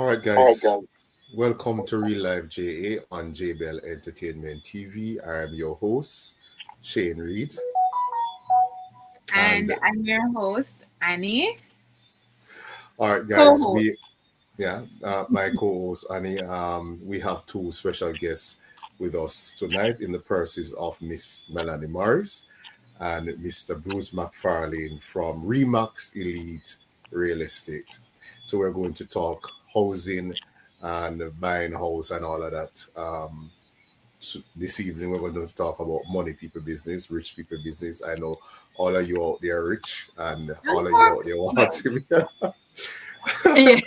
All right, guys. Welcome to Real Life JA on JBL Entertainment TV. I am your host, Shane Reed. And And I'm your host, Annie. all right, guys, Co-host. my co-host Annie. We have two special guests with us tonight in the persons of Miss Melanie Morris and Mr. Bruce McFarlane from Remax Elite Real Estate. So we're going to talk housing and buying house and all of that. So this evening we're going to talk about money people business, rich people business. I know all of you out there are rich and all of you out there want to be. Yeah.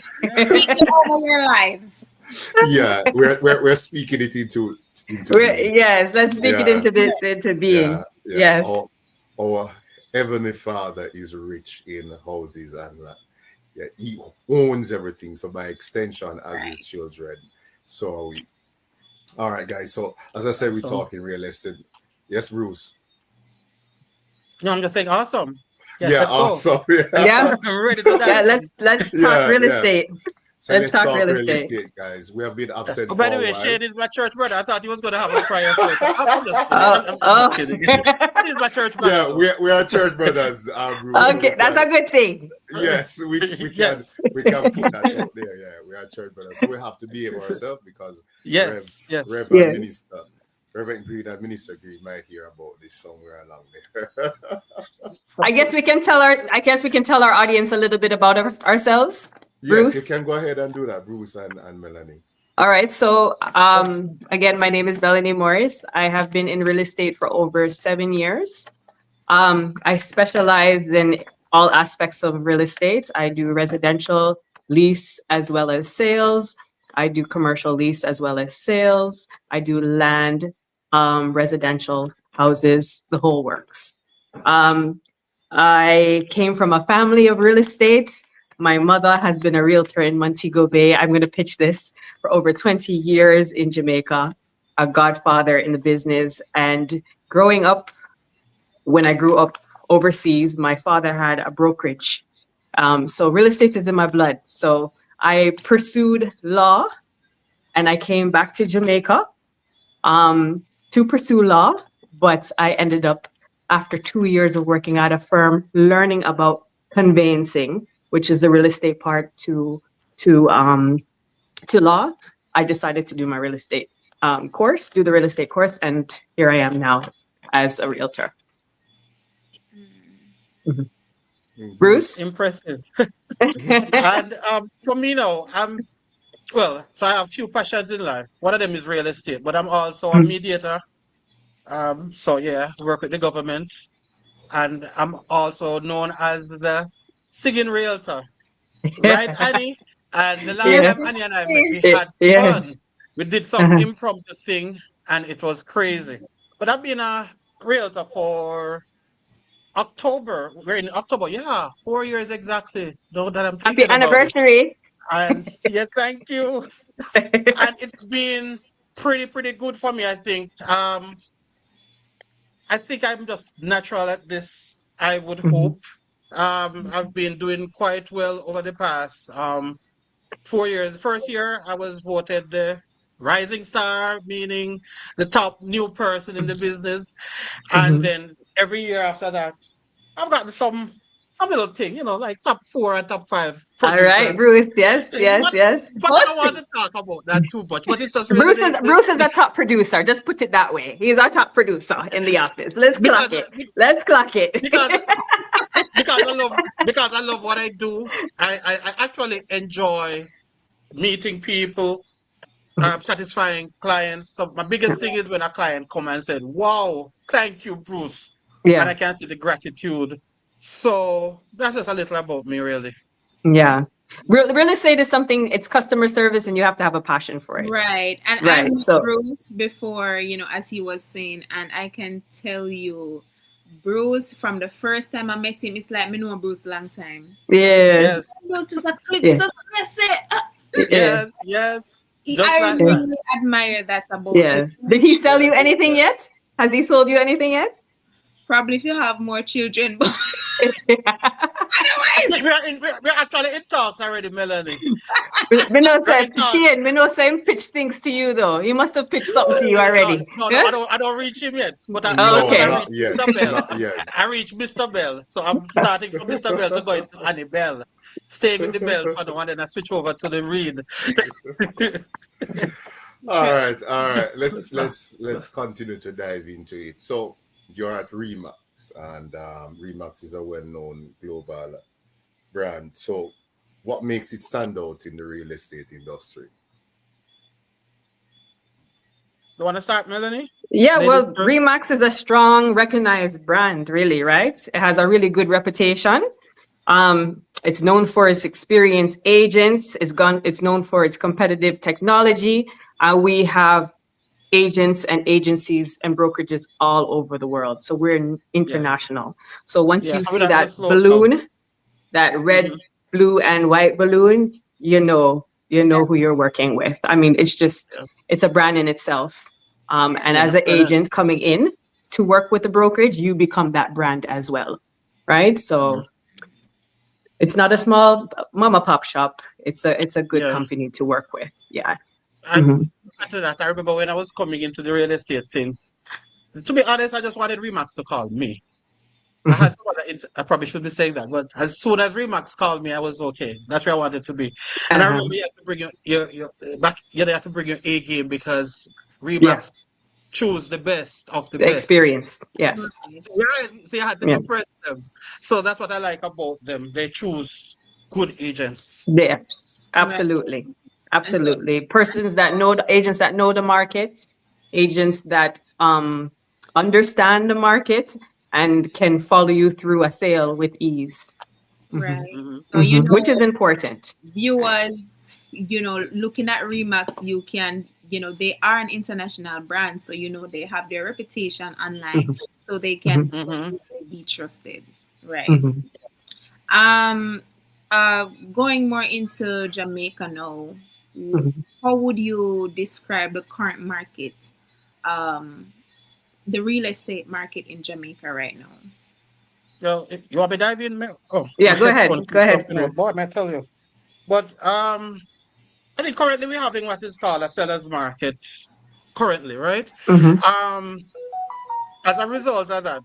Speaking over your lives. Yeah, we're speaking it into being. Yes, let's speak it Yeah, into yeah, being. yeah. Yes. Our heavenly Father is rich in houses and yeah, he owns everything. So by extension, as his children, so are we. All right, guys. So as I said, we're Awesome. talking real estate. Yes, Bruce. No, I'm just saying awesome. Yes, Yeah, let's go. awesome. Yeah. I'm ready to Yeah, dive in. let's talk Yeah, real yeah. estate. So Let's let's talk talk real real estate. estate, guys. We have been absent Oh, for by the a way, while. Shane is my church brother. I thought he was going to have a prayer first. I'm just kidding. Oh, I'm just oh. kidding. It is my church brother, Yeah, though. we are church brothers, Bruce. So we Okay, that's a can, good thing. yes, Yes. we can put that out there. Yeah, we are church brothers. So we have to behave ourselves because Yes. Yes. Reverend Yes. Minister, Reverend Green and Minister Green might hear about this somewhere along there. I guess we can tell our audience a little bit about ourselves. Yes, you Bruce. can go ahead and do that, Bruce and Melanie. All right. So again, my name is Melanie Morris. I have been in real estate for over 7 years. I specialize in all aspects of real estate. I do residential lease as well as sales. I do commercial lease as well as sales. I do land, residential houses, the whole works. Um, I came from a family of real estate. My mother has been a realtor in Montego Bay. I'm going to pitch this for over 20 years in Jamaica, a godfather in the business. And growing up, when I grew up overseas, my father had a brokerage. So real estate is in my blood. So I pursued law and I came back to Jamaica to pursue law, but I ended up, after 2 years of working at a firm, learning about conveyancing, which is the real estate part to law. I decided to do my real estate do the real estate course, and here I am now as a realtor. Bruce? Impressive. Mhm. And for me now, so I have a few passions in life. One of them is real estate, but I'm also a mediator. So yeah, work with the government, and I'm also known as the singing realtor, right, Annie? And the last Yeah, time Annie and I met, we yeah, had yeah. fun. We did some Uh-huh. impromptu thing, and it was crazy. But I've been a realtor for October. We're in October, yeah, 4 years exactly. Now that I'm Happy thinking about it. anniversary. And yeah, thank you. And it's been pretty good for me, I think. I think I'm just natural at this, I would Mhm. hope. I've been doing quite well over the past 4 years. The first year, I was voted the rising star, meaning the top new person in the business. And Mhm. then every year after that, I've gotten some little thing, like top four and top five All right, producers. Bruce. Yes, yes, But yes. but I don't want to talk about that too much. But it's just really Bruce is a top producer. Just put it that way. He's our top producer in the office. Let's because clock it. Let's clock it. because because I love what I do. I actually enjoy meeting people, satisfying clients. So my biggest thing is when a client come and said, "Wow, thank you, Bruce," and Yeah, I can see the gratitude. So that's just a little about me, really. yeah. Real estate is something. It's customer service, and you have to have a passion for it. Right. And I've Right. met So Bruce before, as he was saying, and I can tell you, Bruce, from the first time I met him, it's like me know Bruce long time. yes, Yes, So just a clip, yeah, so I say, yeah, yes, just I like yeah. that. really admire that about you. Yes. Did he sell Yes, you anything yes. yet? Has he sold you anything yet? Probably if you have more children, but We're actually in talks already, Melanie. Me know say, Right now. Shane, me know say him pitch things to you though. He must have pitched something to you already. No, Yeah? I don't reach him yet. But I, Oh, okay. I Not reach yet. Mr. Bell. Not yet. I reach Mr. Bell. So I'm starting from Mr. Bell to go into Annie Bell. Staying with the Bell for now, and then I switch over to the Reed. All right. Let's continue to dive into it. So you're at Remax, and Remax is a well-known global brand. So what makes it stand out in the real estate industry? You want to start, Melanie? Yeah, Ladies well, first. Remax is a strong, recognized brand, really, right? It has a really good reputation. It's known for its experienced agents. It's known for its competitive technology. We have agents and agencies and brokerages all over the world. So we're international. So once Yeah, you so see we don't that just slow balloon, that red, Mhm. blue, and white balloon, you know who you're working with. I mean, it's a brand in itself. And Yeah, as an and, agent coming in to work with the brokerage, you become that brand as well, right? So it's not a small mama pop shop. It's a good Yeah. company to work with. Yeah. And Mhm. after that, I remember when I was coming into the real estate thing. To be honest, I just wanted Remax to call me. I had some other I probably should be saying that, but as soon as Remax called me, I was okay. That's where I wanted to be. And I Uh-huh. remember you had to bring your back. You had to bring your A game because Remax choose the best of the The best. experience. Yes. Right. So you had to Yes. impress them. So that's what I like about them. They choose good agents. Yes. Absolutely. Absolutely. Persons that know agents that know the market, agents that understand the market and can follow you through a sale with ease. Mhm. right. Mhm. So you know, Which is important. viewers, looking at Remax, you can, they are an international brand, so they have their reputation online, Mhm. so they can Mhm. be trusted, right? Mhm. Going more into Jamaica now, Mhm. how would you describe the current market, the real estate market in Jamaica right now? So you want me to dive in? Mel? Oh, Yeah, my go ahead. headphone Go ahead, jumping out. Vince. Boy, may I tell you. But I think currently we're having what is called a seller's market. Currently, right? Mhm. As a result of that,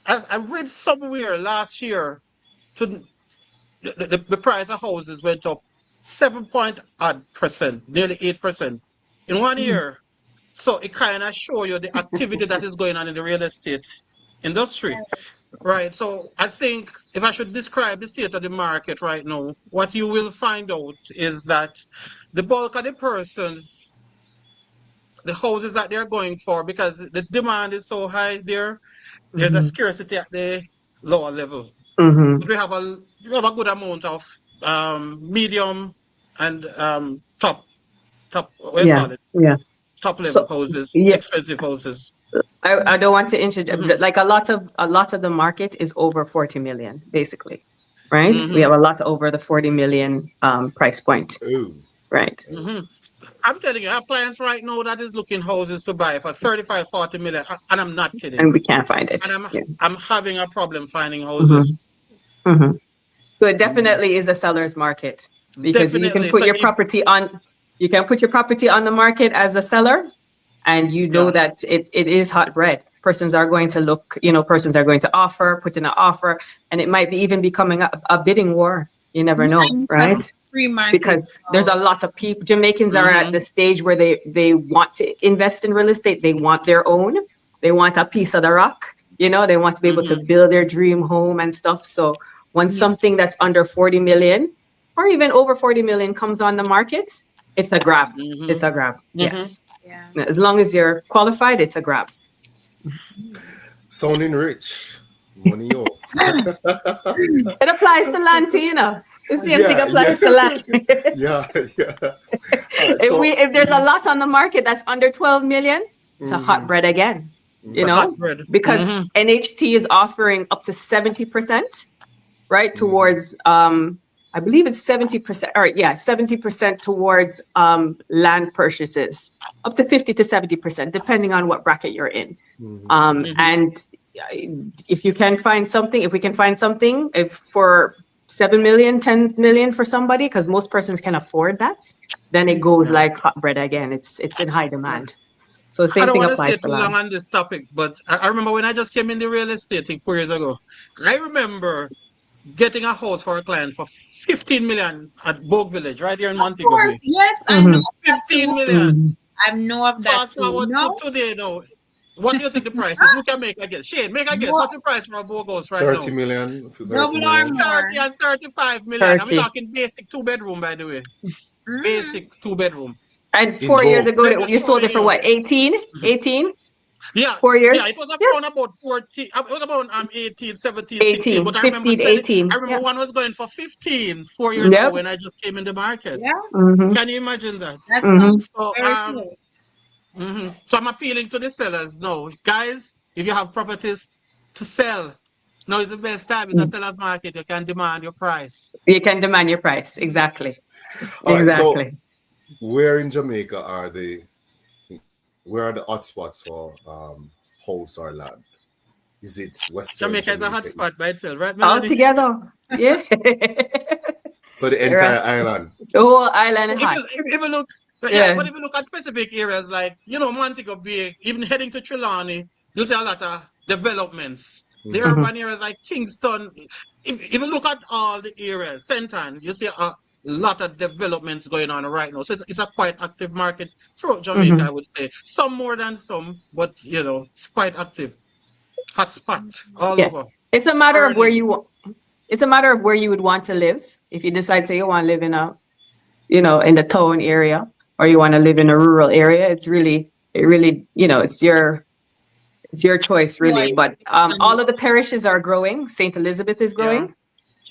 I read somewhere last year to the price of houses went up 7% nearly 8% in 1 year. So it kind of show you the activity that is going on in the real estate industry. Right. So I think if I should describe the state of the market right now, what you will find out is that the bulk of the persons, the houses that they're going for, because the demand is so high there, there's a Mhm. scarcity at the lower level. Mhm. But we have a good amount of medium and top what do you Yeah. call it? Yeah. Top level So houses, yeah, expensive houses. I don't want to introduce Mhm. like a lot of the market is over 40 million, basically. Right? We Mhm. have a lot over the 40 million price point. Ooh. Right. Mhm. I'm telling you, I have clients right now that is looking houses to buy for 35, 40 million, and I'm not kidding. And we can't find it. And Yeah. I'm having a problem finding houses. Mhm. So it definitely is a seller's market because you can Definitely. put So your if, property on the market as a seller, and you know Yeah. that it is hot bread. Persons are going to look, persons are going to put in an offer, and it might be even becoming a bidding war. You never know, right? Free market. Because there's a lot of people. Jamaicans are at the stage where they want to invest in real estate. They want their own. They want a piece of the rock. They want to be able to build their dream home and stuff. So when something that's under 40 million or even over 40 million comes on the market, it's a grab. It's a grab. Yes. Yeah. As long as you're qualified, it's a grab. Sounding rich. Money yo. It applies to land too, The same thing Yeah, applies yeah. to land. Yeah. All right, so If there's a lot on the market that's under 12 million, it's a hot bread again. It's a hot bread. Because NHT is offering up to 70%, right? Towards I believe it's 70%, or 70% towards land purchases, up to 50 to 70%, depending on what bracket you're in. And if you can find something, if we can find something, if for 7 million, 10 million for somebody, because most persons can afford that, then it goes Yeah. like hot bread again. It's in high demand. So the I same don't thing want to applies stay to too long land. on this topic, but I remember when I just came in the real estate, I think 4 years ago. I remember getting a house for a client for 15 million at Bogue Village, right here in Of Montego course, Bay. yes, I Mhm. know of that 15 too. million. I know of that Fast too. forward to No, today now. What do you think the price is? Who can make a guess? Shane, make a guess. what What's the price for a Bogue house right 30 now? million for 30 double or million. more? 30 and 35 million. I'm 30. talking basic 2 bedroom, by the way. Mm. Basic 2 bedroom. And In 4 years Vogue. ago, They're just you sold showing it for you. what, 18? 18? Yeah, 4 years? it was Yeah. around about 14. It was about 18, 17, 16. 18, But I remember 15, selling. 18. I remember Yeah. one was going for 15 4 years ago Yep. when I just came in the market. Yeah, Mm-hmm. Can you imagine that? that Mm-hmm. sounds So very close. so I'm appealing to the sellers. No, guys, if you have properties to sell, now is the best time. It's a seller's market. You can demand your price. You can demand your price. Exactly. All right. So Exactly. where in Jamaica where are the hotspots for house or land? Is it Western Jamaica is a Jamaica? hotspot by itself, right, All Melanie? together. Yeah. So the Right. entire island. The whole island If hot. if you look, but Yeah. but if you look at specific areas like Montego Bay, even heading to Trelawney, you see a lot of developments. The Mhm. Mhm. urban areas like Kingston. If you look at all the areas, Senton, you see a lot of developments going on right now. So it's a quite active market throughout Jamaica, Mhm. I would say. Some more than some, but it's quite active. Hot spot all Yeah. over. It's a matter of where Burning. it's a matter of where you would want to live. If you decide, say, you want to live in the town area, or you want to live in a rural area, it really, it's your choice really. Choice. But all of the parishes are growing. St. Elizabeth is Yeah. growing.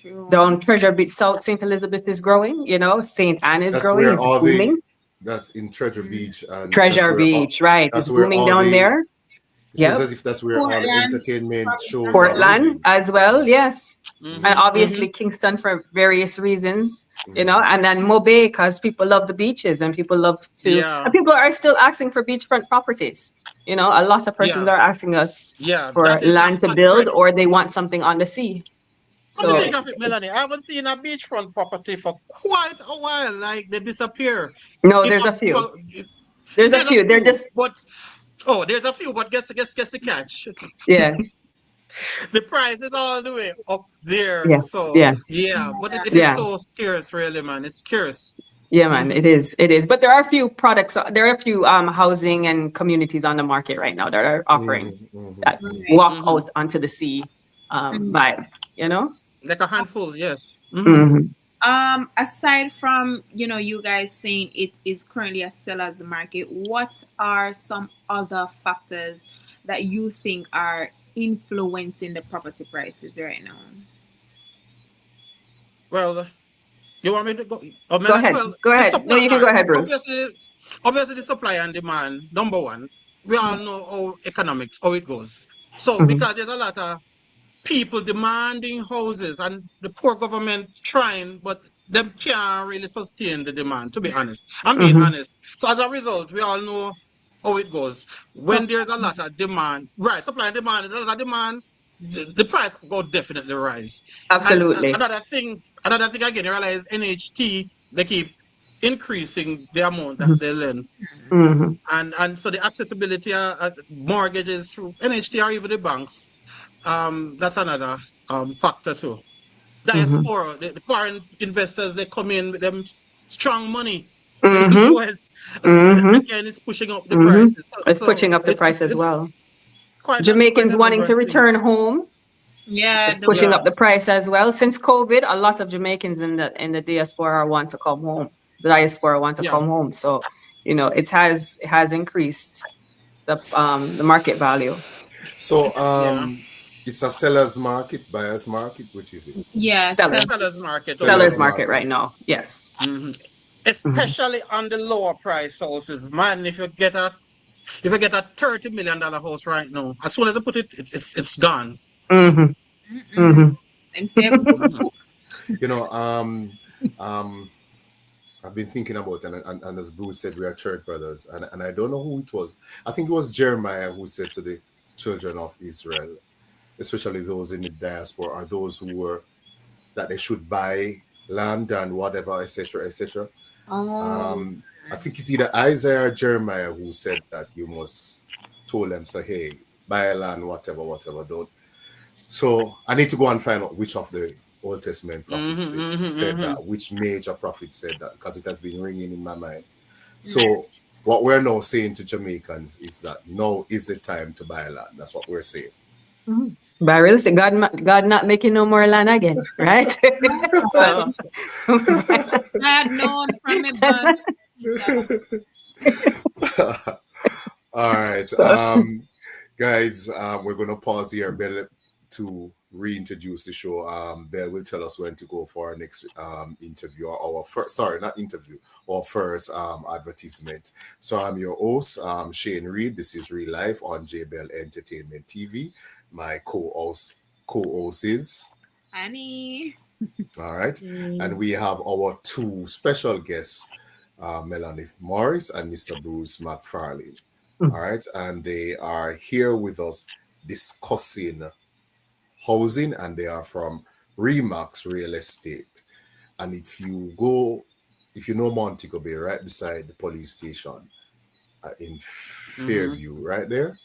True. Down Treasure Beach South, St. Elizabeth is growing. St. Anne is That's growing. where It's all booming. that's in Treasure Beach, and Treasure Beach, right? that's It's where booming all down the there. it seems Yep. as if that's where all the Portland, entertainment for shows are example. Portland moving. as well, yes. Mm-hmm. And Mm-hmm. obviously Kingston for various reasons, Mhm. and then Mobe because people love the beaches and people love to, Yeah. and people are still asking for beachfront properties. A lot of persons Yeah. are asking us Yeah. for That is a land to hot build, bread. or they want something on the sea. What do you So think of it, Melanie? I haven't seen a beachfront property for quite a while. Like they disappear. no, If there's a, a few. well, There's a there's a few. They're few, just, but guess the catch. yeah, The price is all the way up there. yeah, So yeah, yeah, but it is yeah. so scarce, really, man. It's scarce. Yeah, man, Mhm. it is. It is. But there are a few products, there are a few housing and communities on the market right now that are offering Mhm, mhm, that mhm. Right. walk Mhm. out onto the sea Mhm. vibe, you know? Like a handful, yes. Mhm. Aside from you guys saying it is currently a seller's market, what are some other factors that you think are influencing the property prices right now? Well, you want me to go? Oh, Go Melanie, ahead. well, Go the ahead. No, supply, you all can go right. ahead, Bruce. Obviously, the supply and demand, number one. We all know how economics, how it goes. So, Mhm. because there's a lot of people demanding houses and the poor government trying, but them can't really sustain the demand, to be honest. I'm being Mhm. honest. So, as a result, we all know how it goes. When there's a lot of demand, right, supply and demand, there's a lot of demand, the price will definitely rise. And Absolutely. another thing again, you realize NHT, they keep increasing the amount that they lend. Mhm. And so the accessibility mortgages through NHT or even the banks, that's another factor too. Mhm. Diaspora, the foreign investors, they come in with them strong money. Mhm. Well, Mhm. again, it's pushing up the Mhm. prices. It's So pushing up the price as it's well. quite Jamaicans a wanting number to of things. return home. Yeah, It's the pushing Yeah, up the price as well. Since COVID, a lot of Jamaicans in the diaspora want to come home. The diaspora want to yeah, come home. So, it has increased the market value. So yeah. it's a seller's market, buyer's market, which is it? yeah, Sellers. Seller's market over Sellers Seller's there. market market. right now. Yes. Mhm. Mhm. Especially on the lower price houses, man. If you get a $30 million house right now, as soon as I put it, it's gone. Mhm. mm-mm. Mhm. Them say ghost Mhm. book. You know, um, I've been thinking about it, and as Bruce said, we are church brothers, and I don't know who it was. I think it was Jeremiah who said to the children of Israel, especially those in the diaspora, are those who were that they should buy land and whatever, etc., etc. Oh, I think it's either Isaiah or Jeremiah who said that you must told them, say, hey, buy land, whatever, whatever, don't. So I need to go and find out which of the Old Testament prophets said that, which major prophet said that, because it has been ringing in my mind. So what we're now saying to Jamaicans is that now is the time to buy land. That's what we're saying. But realistic, God not making no more land again, right? So, I had known from it, but All right. So- Guys, we're going to pause here, Bell, to reintroduce the show. Bell will tell us when to go for our next interview, or our first, sorry, not interview, our first advertisement. So I'm your host, Shane Reed. This is Real Life on JBell Entertainment TV. My co-host is Annie. all right, and we have our two special guests, Melanie Morris and Mr. Bruce McFarlane. All right, and they are here with us discussing housing, and they are from Remax Real Estate. And if you know Montego Bay, right beside the police station in Fairview, right there.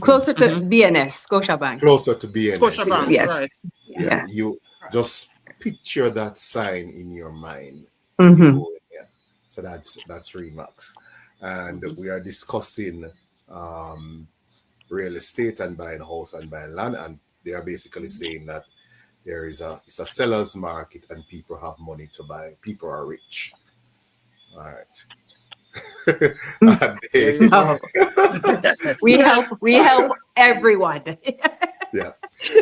Closer to BNS, Scotiabank. Closer to BNS. Scotiabank, Yes. right? Yeah, you just picture that sign in your mind. Mhm. Go in there. So that's Remax, and we are discussing real estate and buying a house and buying land, and they are basically saying that it's a seller's market and people have money to buy. People are rich. All right. And There you go. Oh. We help everyone. yeah.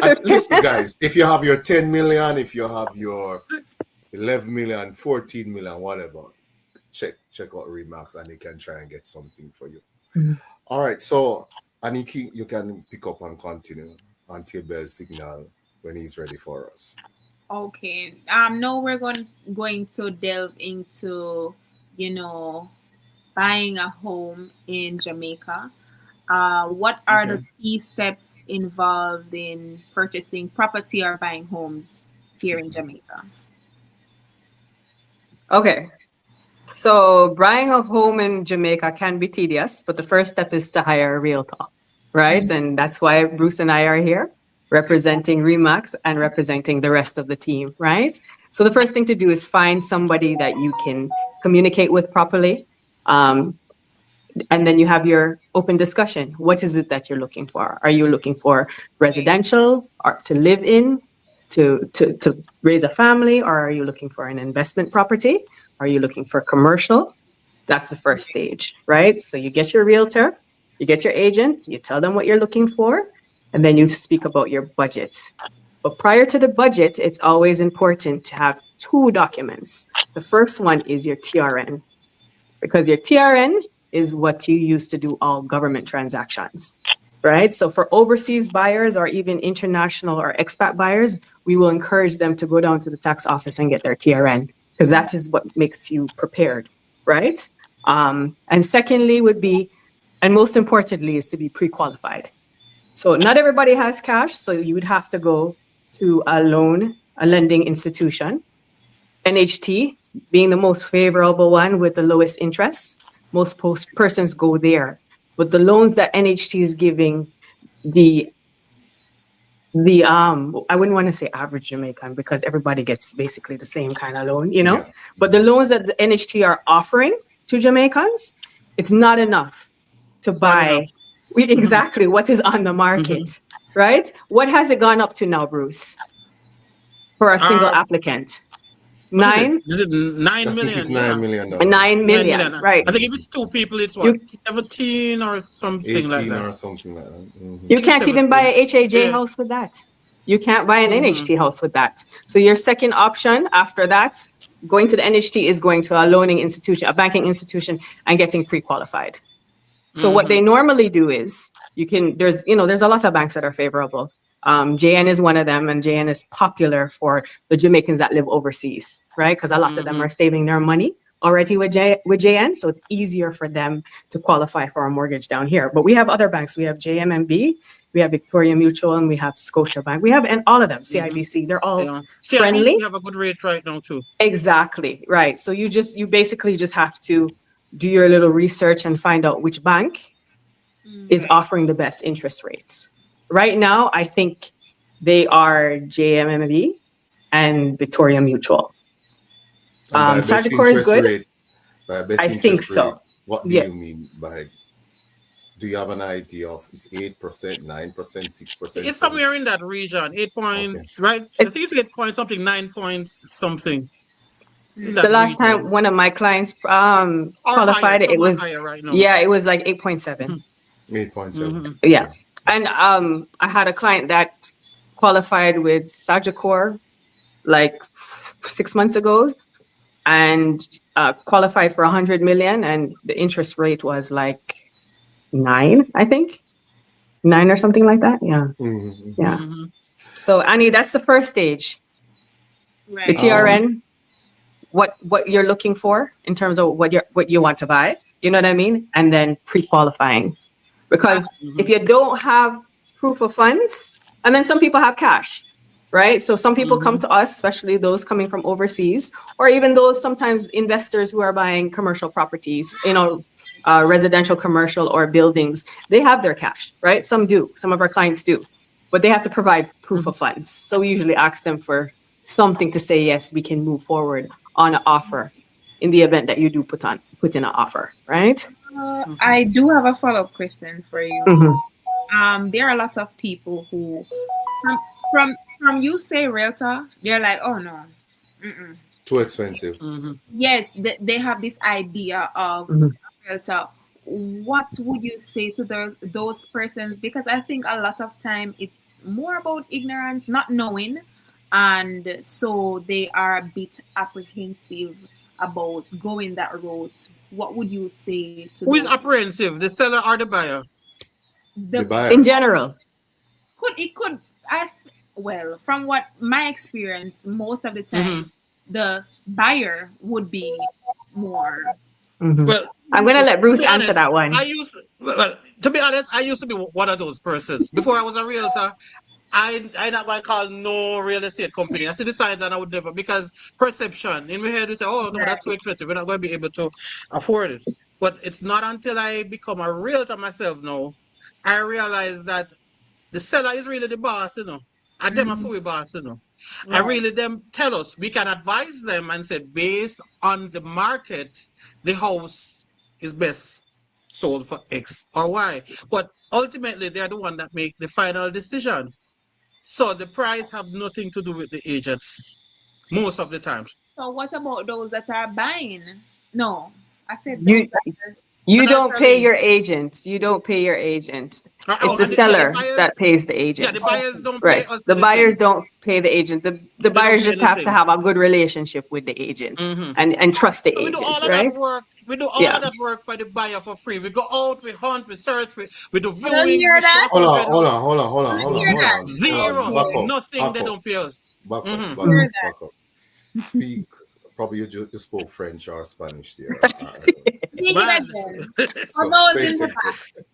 And listen, guys, if you have your 10 million, if you have your 11 million, 14 million, whatever, check out Remax and they can try and get something for you. All right. So, Aniki, you can pick up and continue until Bell's signal when he's ready for us. Okay. Now we're going to delve into, buying a home in Jamaica. What are the key steps involved in purchasing property or buying homes here in Jamaica? Okay. So buying a home in Jamaica can be tedious, but the first step is to hire a realtor, right? And that's why Bruce and I are here, representing Remax and representing the rest of the team, right? So the first thing to do is find somebody that you can communicate with properly. And then you have your open discussion. What is it that you're looking for? Are you looking for residential or to live in, to raise a family, or are you looking for an investment property? Are you looking for commercial? That's the first stage, right? So you get your realtor, you get your agent, you tell them what you're looking for, and then you speak about your budget. But prior to the budget, it's always important to have two documents. The first one is your TRN, because your TRN is what you use to do all government transactions, right? So for overseas buyers or even international or expat buyers, we will encourage them to go down to the tax office and get their TRN, because that is what makes you prepared, right? And secondly would be, and most importantly, is to be pre-qualified. So not everybody has cash, so you would have to go to a lending institution. NHT being the most favorable one with the lowest interest. Most persons go there. But the loans that NHT is giving, the I wouldn't want to say average Jamaican, because everybody gets basically the same kind of loan, Yeah. But the loans that the NHT are offering to Jamaicans, it's not enough to buy exactly what is on the market, right? What has it gone up to now, Bruce, for a single applicant? What Nine? Is it 9 I think million? it's Yeah. $9 million. 9 million, right. I think if it's two people, it's what, 17 or something 18 like that. or something like that. Mhm. You can't even buy a HAJ Yeah. house with that. You can't buy an NHT house with that. So your second option after that, going to the NHT, is going to a loaning institution, a banking institution, and getting pre-qualified. So what they normally do is there's a lot of banks that are favorable. JN is one of them, and JN is popular for the Jamaicans that live overseas, right? Because a lot of them are saving their money already with JN, so it's easier for them to qualify for a mortgage down here. But we have other banks. We have JMMB, we have Victoria Mutual, and we have Scotiabank. We have and all of them, CIBC. They're all Yeah. friendly. We have a good rate right now too. Exactly, right. So you basically just have to do your little research and find out which bank is offering the best interest rates. Right now, I think they are JMMB and Victoria Mutual. And by best Sagicor is interest good. rate, by best I interest think rate, so. what do Yeah. you mean by? Do you have an idea of is 8%, 9%, 6%? It's somewhere in that region. 8 points, right? I It's- think it's 8 points something, 9 points something. In The that last region. time one of my clients Or qualified, higher, it was higher right now. yeah, it was like 8.7. 8.7. Mhm. Yeah. And I had a client that qualified with Sagicor like 6 months ago and qualified for 100 million, and the interest rate was like 9, I think 9 or something like that. Yeah. Mhm. Yeah. Mhm. So Annie, that's the first stage. The Right. TRN, what you're looking for in terms of what you want to buy, you know what I mean? And then pre-qualifying. Because if you don't have proof of funds, and then some people have cash, right? So some people come to us, especially those coming from overseas, or even those sometimes investors who are buying commercial properties, residential, commercial, or buildings, they have their cash, right? Some do, some of our clients do, but they have to provide proof of funds. So we usually ask them for something to say, yes, we can move forward on an offer in the event that you do put in an offer, right? I do have a follow-up question for you. Mhm. There are lots of people who, from you say realtor, they're like, oh no, mm-mm. Too expensive. Mhm. Yes, they have this idea of Mhm. realtor. What would you say to those persons? Because I think a lot of time it's more about ignorance, not knowing, and so they are a bit apprehensive about going that route. What would you say to Who is those? apprehensive, the seller or the buyer? The The buyer. In general. could well, from what my experience, most of the time the buyer would be more. Mhm. Well, I'm gonna let to Bruce be answer honest, that one. to be honest, I used to be one of those persons. Before I was a realtor, I not going to call no real estate company. I see the signs and I would never, because perception in my head we say, oh no, that's too expensive. We're not going to be able to afford it. But it's not until I become a realtor myself now, I realize that the seller is really the boss, And them are fully boss, And really them tell us, we can advise them and say, based on the market, the house is best sold for X or Y. But ultimately, they are the one that make the final decision. So the price have nothing to do with the agents most of the time. So what about those that are buying? No, I said You those that are you And I'm don't pay selling. your agent. You don't pay your agent. It's the And seller buyers, that pays the yeah, agent. the buyers don't Right. pay us The anything. buyers don't pay the agent. The They buyers don't pay just have to anything. have a good relationship with the agents Mhm. and trust the We do all agents, of right? that work. We do all Yeah. of that work for the buyer for free. We go out, we hunt, we search, we do don't viewings, hear we show that? Hold on, open hold house. on, hold on, hold on, Don't hold on, hear hold that. on. Zero. Back up, Nothing back they up, don't pay us. back up, Mhm. back Hear up, that. back up. Speak. Probably you spoke French or Spanish there. Dig it Man. again. For So those say in it the again. back.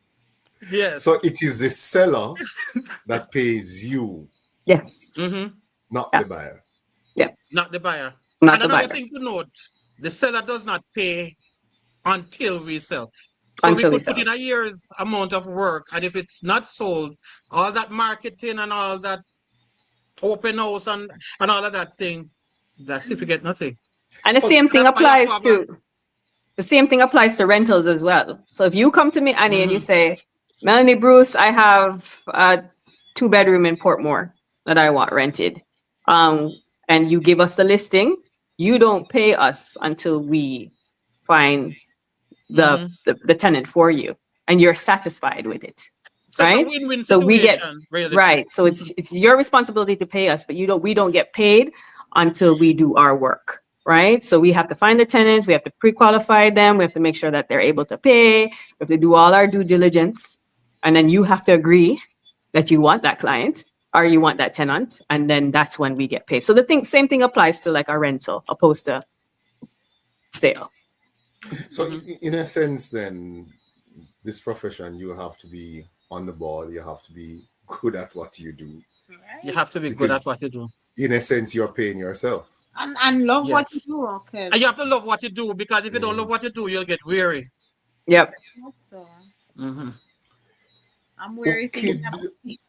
Yes. So it is the seller that pays you, Yes. Mhm. not Yeah. the buyer. Not the buyer. Not And the another buyer thing to note, the seller does not pay until we sell. So we until we could put sell. in a year's amount of work, and if it's not sold, all that marketing and all that open house and all of that thing, that's if you get nothing. And the But same thing That's why you have applies to have to the same thing applies to rentals as well. So if you come to me, Annie, and you say, Melanie Bruce, I have a 2-bedroom in Portmore that I want rented. And you give us the listing, you don't pay us until we find the tenant for you and you're satisfied with it. So it's a Right? win-win So we get situation, really. right. So it's your responsibility to pay us, but we don't get paid until we do our work. Right. So we have to find the tenants, we have to pre-qualify them, we have to make sure that they're able to pay, we have to do all our due diligence. And then you have to agree that you want that client or you want that tenant. And then that's when we get paid. So same thing applies to like a rental opposed to sale. So, Mhm. in a sense, then, this profession, you have to be on the ball, you have to be good at what you do, You Right. have to be good because, at what you do. in a sense, you're paying yourself. And love what you Yes. do, And you because have to love what you do because if you don't love Mm. what you do, you'll get weary. Yep. so Hmm I'm weary Okay, thinking about it.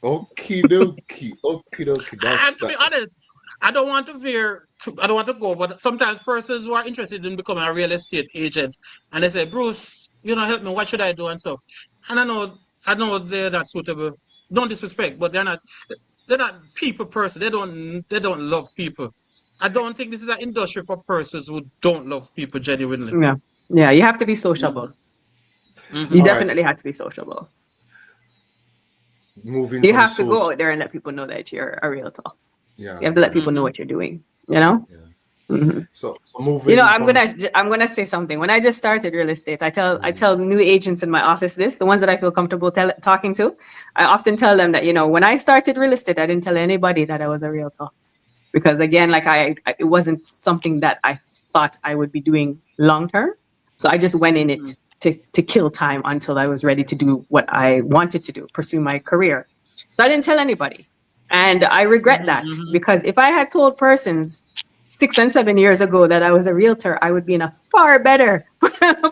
okie dokie, okie dokie. And That's to be that. honest, I don't want to veer. I don't want to go, but sometimes persons who are interested in becoming a real estate agent, and they say, "Bruce, help me. What should I do?" And so, and I know they're not suitable. Don't disrespect, but they're not. They're not people person. They don't love people. I don't think this is an industry for persons who don't love people genuinely. Yeah. Yeah. You have to be sociable. Hmm You All right, definitely have to be sociable. moving You from have to go social. out there and let people know that you're a realtor. Yeah, You have to let yeah, people know hmm what you're doing. You know. yeah. hmm So moving I'm from. gonna say something. When I just started real estate, I Mm, tell new agents in my office this, the ones that I feel comfortable talking to. I often tell them that when I started real estate, I didn't tell anybody that I was a realtor because again, like it wasn't something that I thought I would be doing long term. So I just went in it to kill time until I was ready to do what I wanted to do, pursue my career. So I didn't tell anybody. And I regret that hmm because if I had told persons 6 and 7 years ago that I was a realtor, I would be in a far better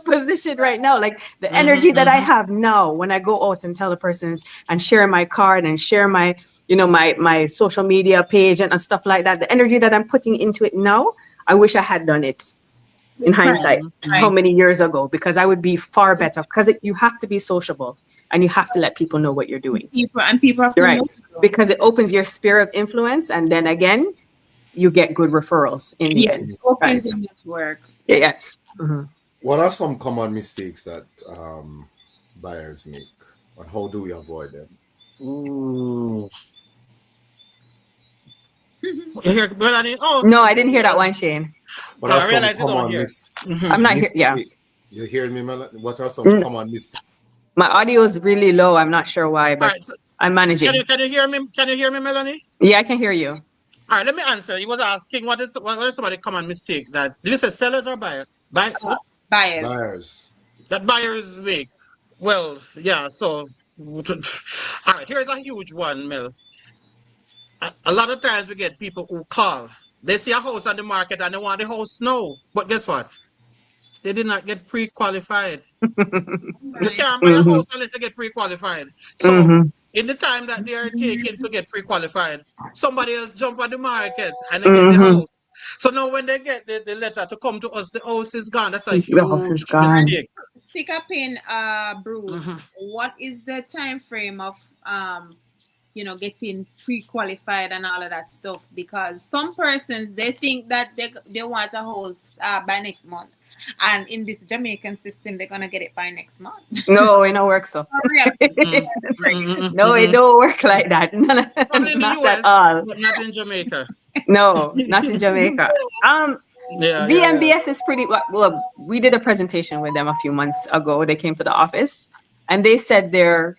position right now. Like the hmm energy that I hmm have now when I go out and tell the persons and share my card and share my, my social media page and stuff like that. The energy that I'm putting into it now, I wish I had done it in Right, hindsight how right. many years ago because I would be far better because you have to be sociable and you have to let people know what you're doing. People have You're to know. right. Because it opens your sphere of influence and then again, you get good referrals in the Yes, end. opens Right. the network. Yes. Mhm. what are some common mistakes that buyers make, and how do we avoid them? Ooh. You hear Melanie? Oh, No, I didn't hear that one, Shane. What are I some realize you don't common hear. I'm not here. Yeah. mistake? You hear me, Melanie? What are some Mm, common mistakes? My audio is really low. I'm not sure why, All but right. I'm managing. Can you hear me? Can you hear me, Melanie? Yeah, I can hear you. All right, let me answer. He was asking what is somebody common mistake that did you say sellers or buyers? Uh, Buyers. Buyers. That buyers make. Well, yeah, so all right, here's a huge one, Mel. A lot of times we get people who call. They see a house on the market and they want the house now. But guess what? They did not get pre-qualified. You Right. can't buy a hmm house unless you get pre-qualified. So hmm in the time that they are taking to get pre-qualified, somebody else jump on the market and they get the hmm house. So now when they get the letter to come to us, the house is gone. That's a The house is huge gone. mistake. Stick up in Bruce. Mhm. What is the time frame of getting pre-qualified and all of that stuff? Because some persons they think that they want a house by next month, and in this Jamaican system they're gonna get it by next month. No, it don't work so. For real. Mhm. Right. Mhm. No, it Mhm. don't work like that. Probably in the Not at US, all. but not in Jamaica. No, not in Jamaica. Yeah, yeah, yeah. VMBS is pretty well. We did a presentation with them a few months ago. They came to the office and they said their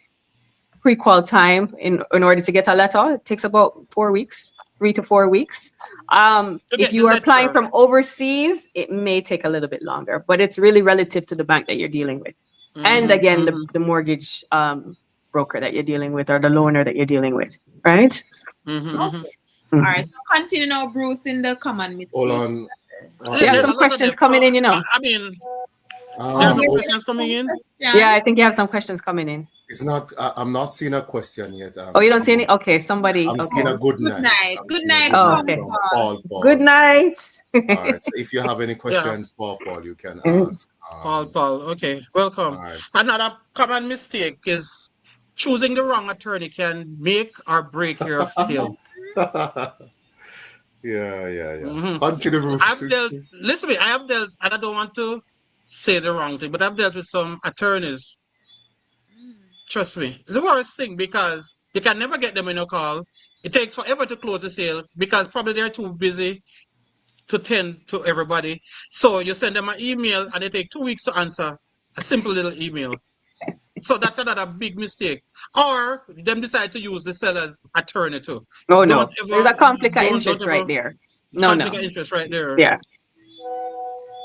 pre-qual time in order to get a letter it takes about 4 weeks, 3 to 4 weeks. To If get the you are applying letter. from overseas, it may take a little bit longer, but it's really relative to the bank that you're dealing with, and Mhm, again mhm, the mortgage broker that you're dealing with or the loaner that you're dealing with, right? mhm, mhm. Okay. All Mhm. right. So continue now, Bruce, in the common Hold mistakes. on. You have There's Yes. some a lot of questions them. So coming in, you know. I mean, there are Oh, some there's Oh, questions coming one in. Yeah, question. I think you have some questions coming in. it's not. I'm not seeing a question yet. Oh, you don't see any? Okay, somebody. I'm seeing Okay. a good Good night. night. I'm Good seeing a night, good Oh, night Paul. okay. from Paul. Good Paul. night. All right. So if you have any Yeah, questions, Paul, you can Mhm. ask. Paul. Okay, All welcome. right. Another common mistake is choosing the wrong attorney can make or break your sale. Yeah. Mhm. Continue, Bruce. Listen to me, I have dealt, and I don't want to say the wrong thing, but I've dealt with some attorneys. Trust me, it's the worst thing because you can never get them in a call. It takes forever to close the sale because probably they're too busy to tend to everybody. So you send them an email and they take 2 weeks to answer a simple little email. So that's another big mistake. Or them decide to use the seller's attorney too. Oh Don't no, there's ever, a conflict of don't interest right ever there. No, conflict no. of interest right there. Yeah.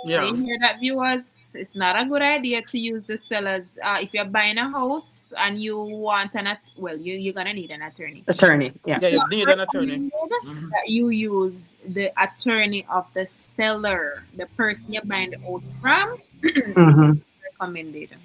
Yeah. You hear that, viewers? It's not a good idea to use the sellers. If you're buying a house and you want you're gonna need an attorney. Attorney, yeah. Yeah, you It's need an attorney. recommended Mhm. that you use the attorney of the seller, the person you're buying the house from. hmm Recommended.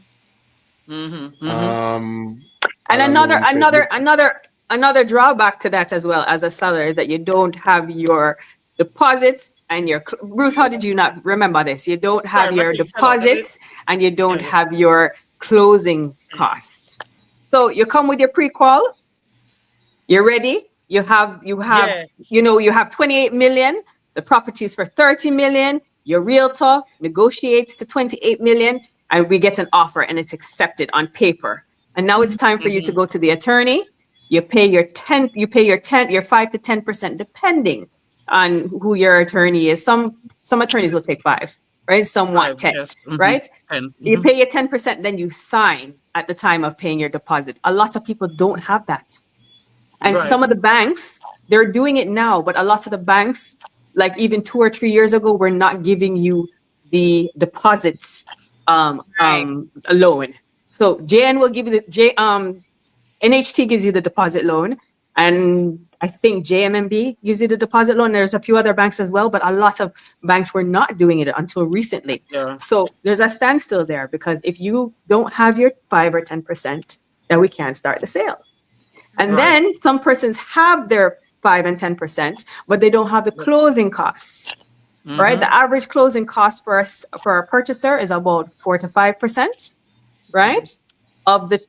Mhm. Mhm. And Alan Lewin said, another drawback to that as well as a seller is that you don't have your deposits and your Bruce. How did you not remember this? You don't have Sorry, your Matthew fell out. deposits and you don't Yeah. have your closing costs. So you come with your pre-qual. You're ready. You have Yes. you have 28 million. The property is for 30 million. Your realtor negotiates to 28 million, and we get an offer, and it's accepted on paper. And now it's time for you to go to the attorney. You pay your 5 to 10%, depending on who your attorney is. Some attorneys will take 5, right? Some want 10, Yes. right? 10. You pay your 10%, then you sign at the time of paying your deposit. A lot of people don't have that. And Right. some of the banks, they're doing it now, but a lot of the banks, like even 2 or 3 years ago, were not giving you the deposits loan. So JN will give you NHT gives you the deposit loan, and I think JMMB gives you the deposit loan. There's a few other banks as well, but a lot of banks were not doing it until recently. Yeah. So there's a standstill there because if you don't have your 5 or 10%, then we can't start the sale. And Right. then some persons have their 5 and 10%, but they don't have the closing costs. Right? The average closing cost for a purchaser is about 4 to 5%, right? Of the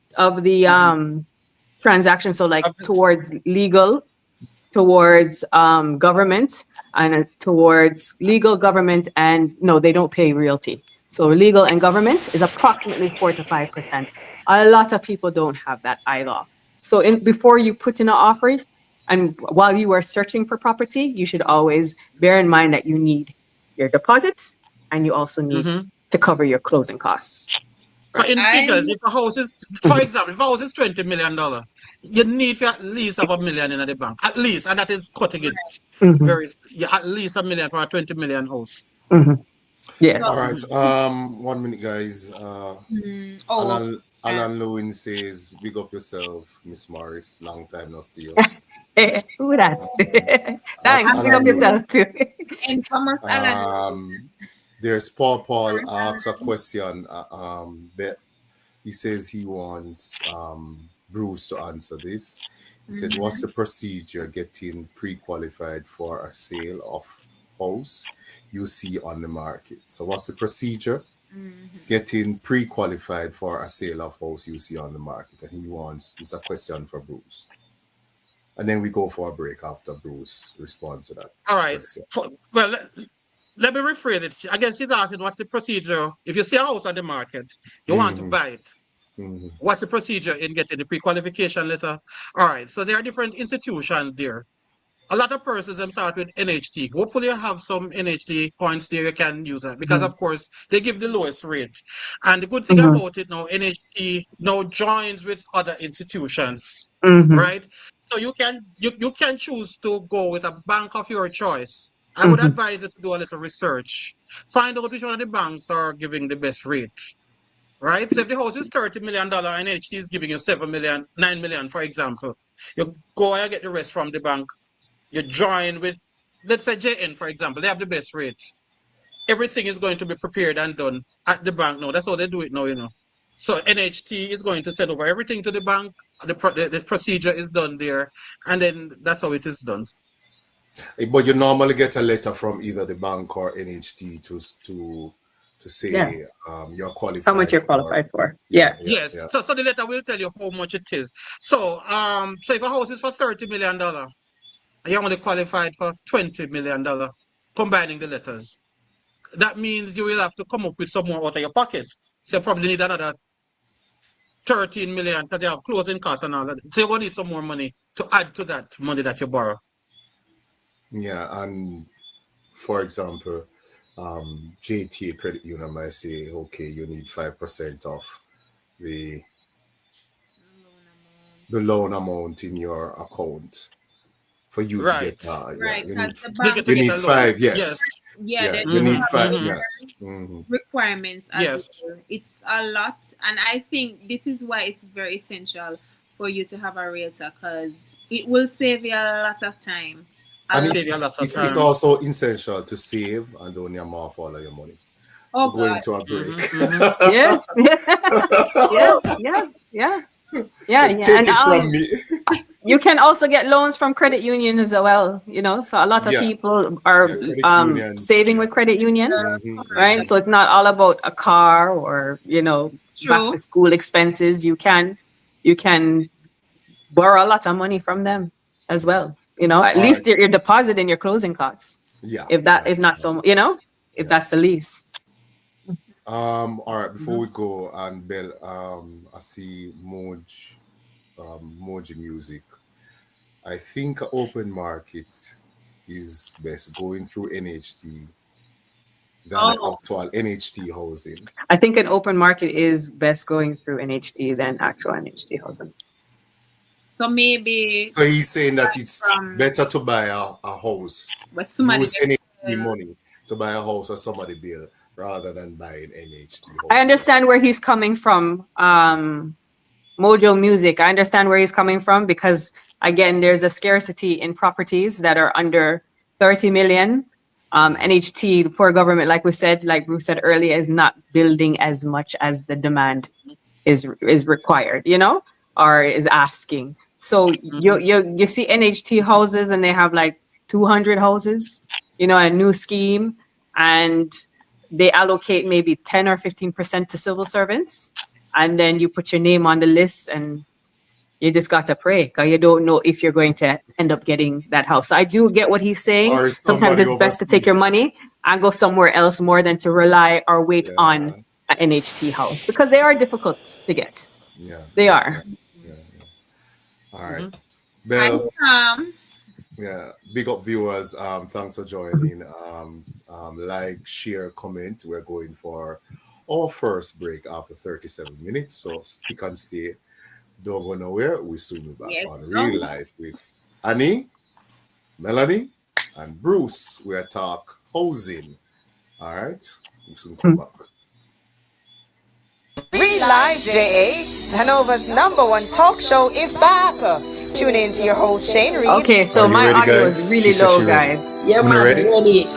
transaction. So like Of this- towards legal, towards government, and towards legal, government, and no, they don't pay realty. So legal and government is approximately 4 to 5%. A lot of people don't have that either. So before you put in an offer, and while you are searching for property, you should always bear in mind that you need your deposits and you also need to cover your closing costs. So in figures, if a house is, for example, if a house is $20 million, you need to at least have $1 million in the bank, at least, and that is cutting it at least $1 million for a 20 million house. Yeah. All right. 1 minute, guys. Alan Lewin says, "Big up yourself, Miss Morris. Long time no see you." Who that? Thanks. Big up Alan yourself too. And Thomas Allen. There's Paul asks a question. He says he wants Bruce to answer this. He said, "What's the procedure getting pre-qualified for a sale of house you see on the market?" So what's the procedure getting pre-qualified for a sale of house you see on the market? And it's a question for Bruce. And then we go for a break after Bruce responds to that. All right. question. Well, let me rephrase it. I guess he's asking what's the procedure. If you see a house on the market, you want to buy it. What's the procedure in getting the pre-qualification letter? All right. So there are different institutions there. A lot of persons start with NHT. Hopefully you have some NHT points there you can use that because of course they give the lowest rate. And the good thing about it now, NHT now joins with other institutions, right? So you can choose to go with a bank of your choice. I would advise you to do a little research. Find out which one of the banks are giving the best rate. Right? So if the house is $30 million and NHT is giving you 7 million, 9 million, for example, you go and get the rest from the bank. You join with, let's say JN, for example, they have the best rate. Everything is going to be prepared and done at the bank now. That's how they do it now, you know. So NHT is going to send over everything to the bank. The procedure is done there. And then that's how it is done. But you normally get a letter from either the bank or NHT to say you're qualified. How much you're qualified for. Yes. So the letter will tell you how much it is. So so if a house is for $30 million, you're only qualified for $20 million, combining the letters. That means you will have to come up with some more out of your pocket. So you probably need another 13 million because you have closing costs and all that. So you're going to need some more money to add to that money that you borrow. Yeah, and for example, JTA Credit Union might say, okay, you need 5% of the loan amount in your account for you to get right, you need 5, yes. Yeah, Yeah, there's you need a lot five. of Yes. Mhm. requirements as Yes. well. It's a lot, and I think this is why it's very essential for you to have a realtor because it will save you a lot of time. A And lot. Save you a lot of it's time. also essential to save and don't yam off all of your money. Oh We're going God. to a break. Yeah. Yeah. Yeah. Yeah. Yeah. Yeah. Take And it from me. you can also get loans from credit union as well, so a lot of Yeah, people are yeah, credit unions. saving Yeah. with credit union, right? Mhm. So it's not all about a car or, back True. to school expenses. You can borrow a lot of money from them as Yeah. well. At All right. least your deposit and your closing costs. Yeah. If that, Yeah. if not so, if Yeah. that's the least. All right, before we go, and Bell, I see Moji Music. I think open market is best going through NHT than the Oh, actual NHT housing. I think an open market is best going through NHT than actual NHT housing. so maybe So he's saying that it's from better to buy a house, where somebody use NHT uh, money to buy a house or somebody bill rather than buying NHT I housing. understand where he's coming from. Mojo Music. I understand where he's coming from because again, there's a scarcity in properties that are under 30 million. NHT, the poor government, like Bruce said earlier, is not building as much as the demand is required, or is asking. So you see NHT houses and they have like 200 houses, a new scheme, and they allocate maybe 10 or 15% to civil servants, and then you put your name on the list and you just got to pray because you don't know if you're going to end up getting that house. So I do get what he's saying. Or if Sometimes somebody it's best to take your overseas. money and go somewhere else more than to rely or wait on Yeah. an NHT house because they are difficult to get. Yeah. They yeah, are. Yeah. All right. hi Bell, Tom. yeah, big up viewers. Thanks for joining. Like, share, comment. We're going for our first break after 37 minutes. So stick and stay. Don't go nowhere. We soon be back Yes, on no. Real Life with Annie, Melanie, and Bruce. We're talk housing. All right. We soon come back. Real Life JA, Hanover's #1 talk show is back. Tune in to your host Shane Reed. Okay, so Are you my ready, audio guys? is really She said low, she ready. guys. Yeah, You man, ready? ready.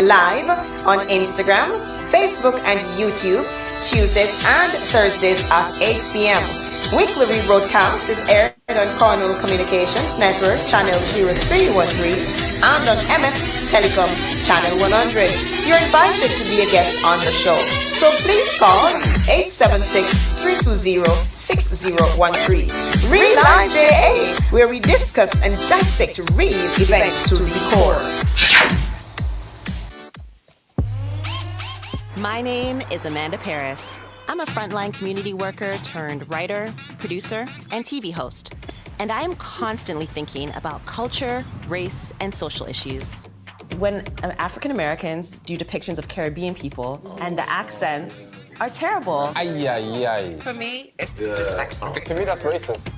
Live on Instagram, Facebook, and YouTube, Tuesdays and Thursdays at 8 p.m. Weekly rebroadcast is aired on Cornwall Communications Network, channel 0313, and on MF Telecom, channel 100. You're invited to be a guest on the show, so please call 876-320-6013. Real Life JA, where we discuss and dissect real events to the core. My name is Amanda Paris. I'm a frontline community worker turned writer, producer, and TV host. And I am constantly thinking about culture, race, and social issues. When African Americans do depictions of Caribbean people and the accents are terrible. For me, it's disrespectful. To me, that's racist.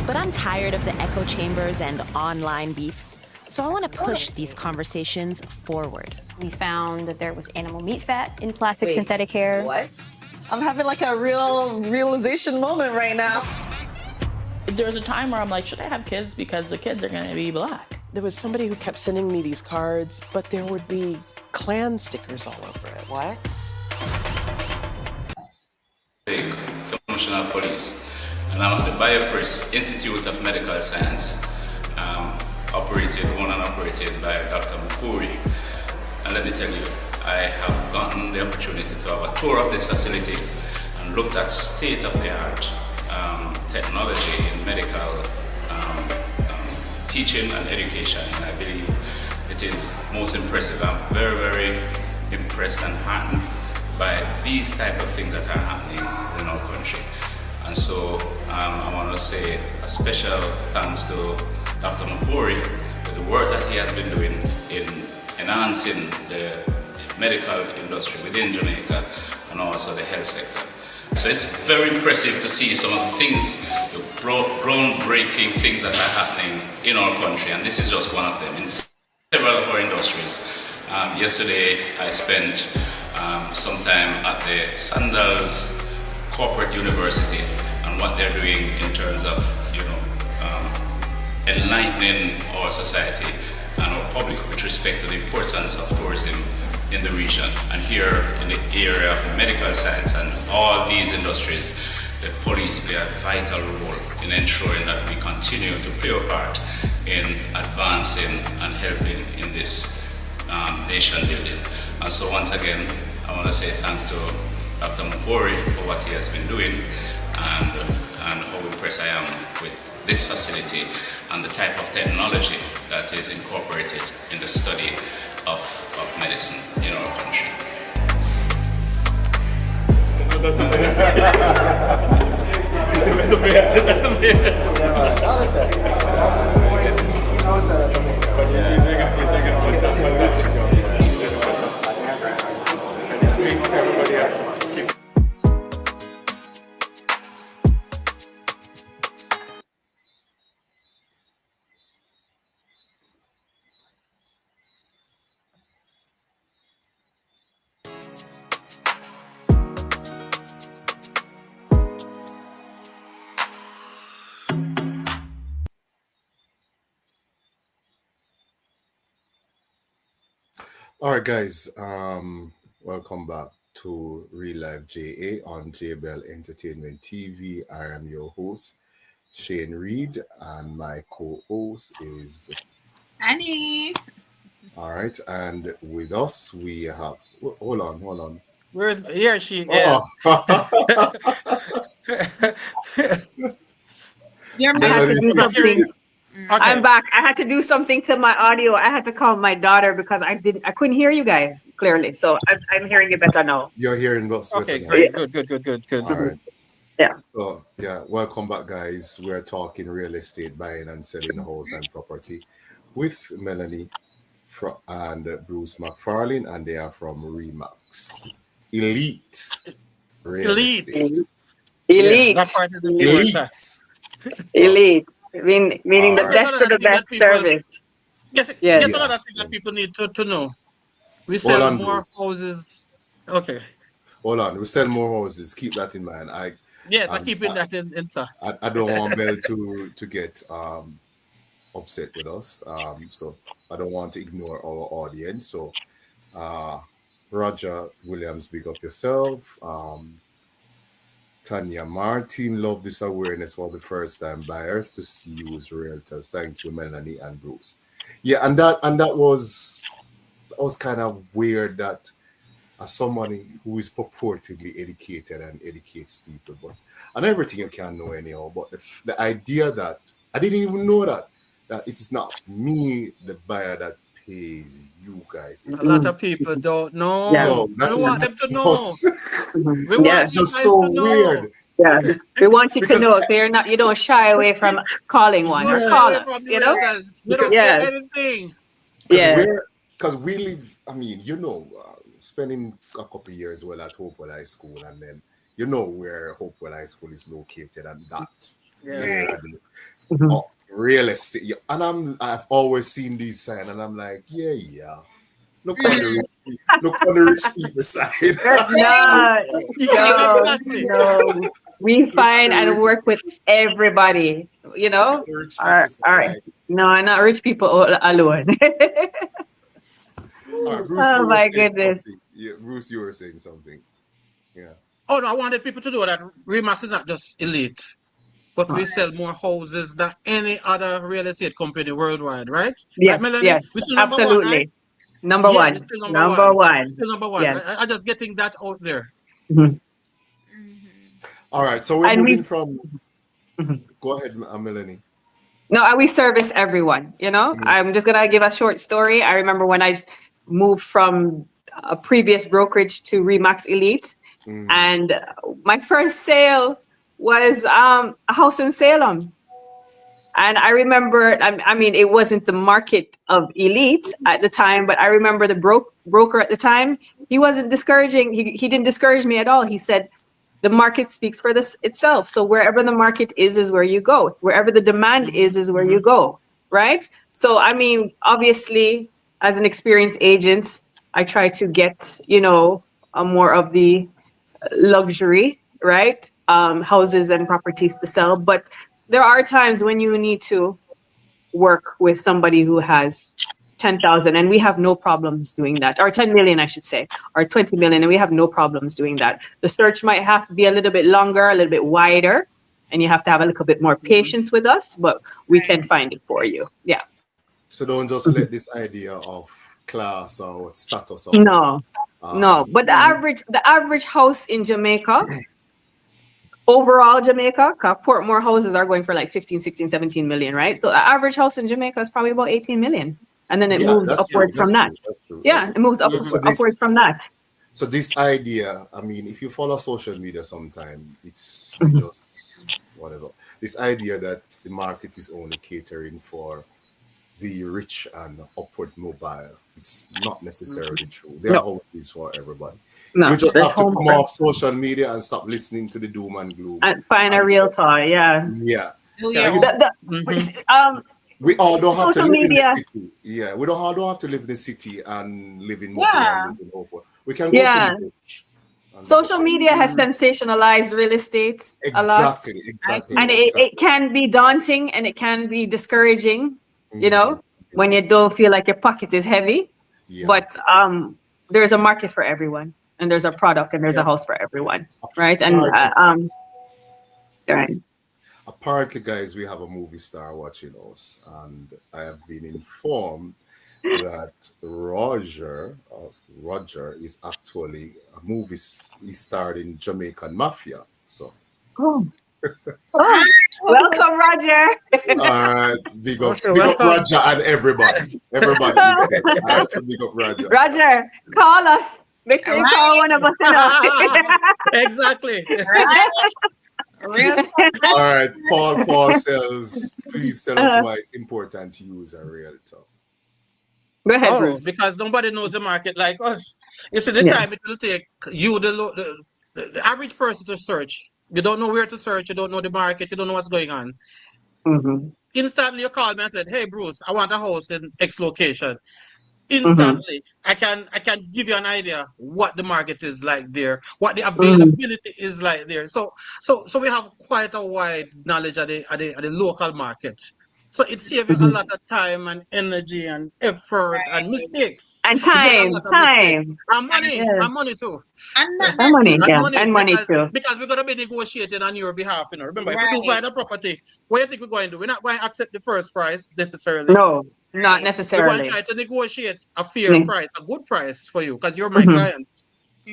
But I'm tired of the echo chambers and online beefs. So I want to push these conversations forward. We found that there was animal meat fat in plastic synthetic hair. What? I'm having like a real realization moment right now. There was a time where I'm like, should I have kids because the kids are going to be black? There was somebody who kept sending me these cards, but there would be Klan stickers all over it. What? Commissioner of Police, and I'm at the BioPress Institute of Medical Science, owned and operated by Dr. Mukuri. And let me tell you, I have gotten the opportunity to have a tour of this facility and looked at state-of-the-art technology in medical teaching and education, and I believe it is most impressive. I'm very, very impressed and heartened by these type of things that are happening in our country. And so I want to say a special thanks to Dr. Mapori for the work that he has been doing in enhancing the medical industry within Jamaica and also the health sector. So it's very impressive to see some of the things, the groundbreaking things that are happening in our country, and this is just one of them. In Yesterday, I spent some time at the Sandals Corporate University and what they're doing in terms of, enlightening our society and our public with respect to the importance of tourism in the region. And here in the area of medical science and all these industries, the police play a vital role in ensuring that we continue to play a part in advancing and helping in this nation building. And so once again, I want to say thanks to Dr. Mpori for what he has been doing and how impressed I am with this facility and the type of technology that is incorporated in the study of medicine in our country. All right, guys. Welcome back to Real Life JA on JBell Entertainment TV. I am your host, Shane Reed, and my co-host is Annie. All right, and with us we have. Hold on. Where's here? She is. Oh. You're I had to do something. Okay. I'm back. I had to do something to my audio. I had to call my daughter because I couldn't hear you guys clearly. So I'm hearing you better now. You're hearing us. Okay, better now. great. Good. All right. Yeah. So welcome back, guys. We're talking real estate, buying and selling a house and property with Melanie and Bruce McFarlane, and they are from Remax Elite Real Estate. Elite. That part is Elite. Elite. Meaning the Alright. best of the best service. Yes. Yes. That's another thing that people need to know. We Hold sell on, more Bruce. houses. Okay. Hold on, we sell more houses. Keep that in mind. Yes, I'm keeping that in thought. I don't want Bell to get upset with us. So I don't want to ignore our audience. So Roger Williams, big up yourself. Tanya Martin, love this awareness for the first time buyers to use realtors. Thank you, Melanie and Bruce. Yeah, and that was kind of weird that as somebody who is purportedly educated and educates people, and everything you can know anyhow, but the idea that I didn't even know that it is not me, the buyer, that pays you guys. A lot of people don't know. Yeah. No, We want them to know. We Yes. want you That's guys so to know. weird. Yeah. We want you to know so you don't shy away from calling one or Don't call stay away us, from you the know? realtors. We don't Yes. say anything. Yes. Because we live, spending a couple of years at Hopewell High School, and then where Hopewell High School is located, and that Yeah. real estate. Yeah, and I've always seen these signs, and I'm like, yeah. Look on the rich people side. No. We find and work with everybody, you know? The rich All right. people side. No, not rich people alone. All right, Bruce, Oh you were my saying goodness. something. Yeah, Bruce, you were saying something. Yeah. Oh no, I wanted people to know that Remax is not just elite, but we sell more houses than any other real estate company worldwide, right? Yes, Right, Melanie? yes, We're still number one, absolutely. right? Number Yeah, one. we're still Number one. Still number one. Yes. I just getting that out there. All right, so we're And moving we- from. Go ahead, Melanie. No, we service everyone, you know? I'm just gonna give a short story. I remember when I moved from a previous brokerage to Remax Elite, and my first sale was a house in Salem. And I remember, I mean, it wasn't the market of Elite at the time, but I remember the broker at the time, he wasn't discouraging, he didn't discourage me at all. He said, the market speaks for this itself. So wherever the market is where you go. Wherever the demand is where you go, right? So, I mean, obviously, as an experienced agent, I try to get, more of the luxury, right? Houses and properties to sell. But there are times when you need to work with somebody who has 10,000, and we have no problems doing that, or 10 million, I should say, or 20 million, and we have no problems doing that. The search might have to be a little bit longer, a little bit wider, and you have to have a little bit more patience with us, but we can find it for you. Yeah. So don't just let this idea of class or status. Or No. But the average house in Jamaica, overall Jamaica, Portmore houses are going for like 15, 16, 17 million, right? So the average house in Jamaica is probably about 18 million. And then it moves upwards from that. It moves upwards from that. So this idea, I mean, if you follow social media sometime, it's just whatever. This idea that the market is only catering for the rich and upward mobile, it's not necessarily true. There are houses for everybody. No, you just have to come for off social media and stop listening to the doom and gloom. And find a realtor, yeah. Yeah. We all don't have to live media. in the city. Yeah, we don't all don't have to live in the city and live in Mobile and live in Oakwood. We can go to the beach. Social media has sensationalized real estate a lot. Exactly. And it can be daunting and it can be discouraging, when you don't feel like your pocket is heavy. Yeah. But there's a market for everyone, and there's a product, and there's a house for everyone, right? And right. Apparently, guys, we have a movie star watching us, and I have been informed that Roger is actually a movie. He starred in Jamaican Mafia. So, welcome, Roger. Big up Roger and everybody. Everybody, big up Roger. Roger, call us. Make sure you call one of us. Exactly. All right, Paul says, please tell us why it's important to use a realtor. Go ahead, Bruce. Because nobody knows the market like us. You see, the time it will take you, the average person, to search. You don't know where to search. You don't know the market. You don't know what's going on. Instantly, you call me and said, "Hey, Bruce, I want a house in X location." Instantly, I can give you an idea what the market is like there, what the availability is like there. So we have quite a wide knowledge of the local market. So it saves you a lot of time and energy and effort and mistakes. And time. And money. And money too. And money too. Because we're going to be negotiating on your behalf. Remember, if we do find a property, what do you think we're going to do? We're not going to accept the first price necessarily. No, not necessarily. We're going to try to negotiate a fair price, a good price for you, because you're my client.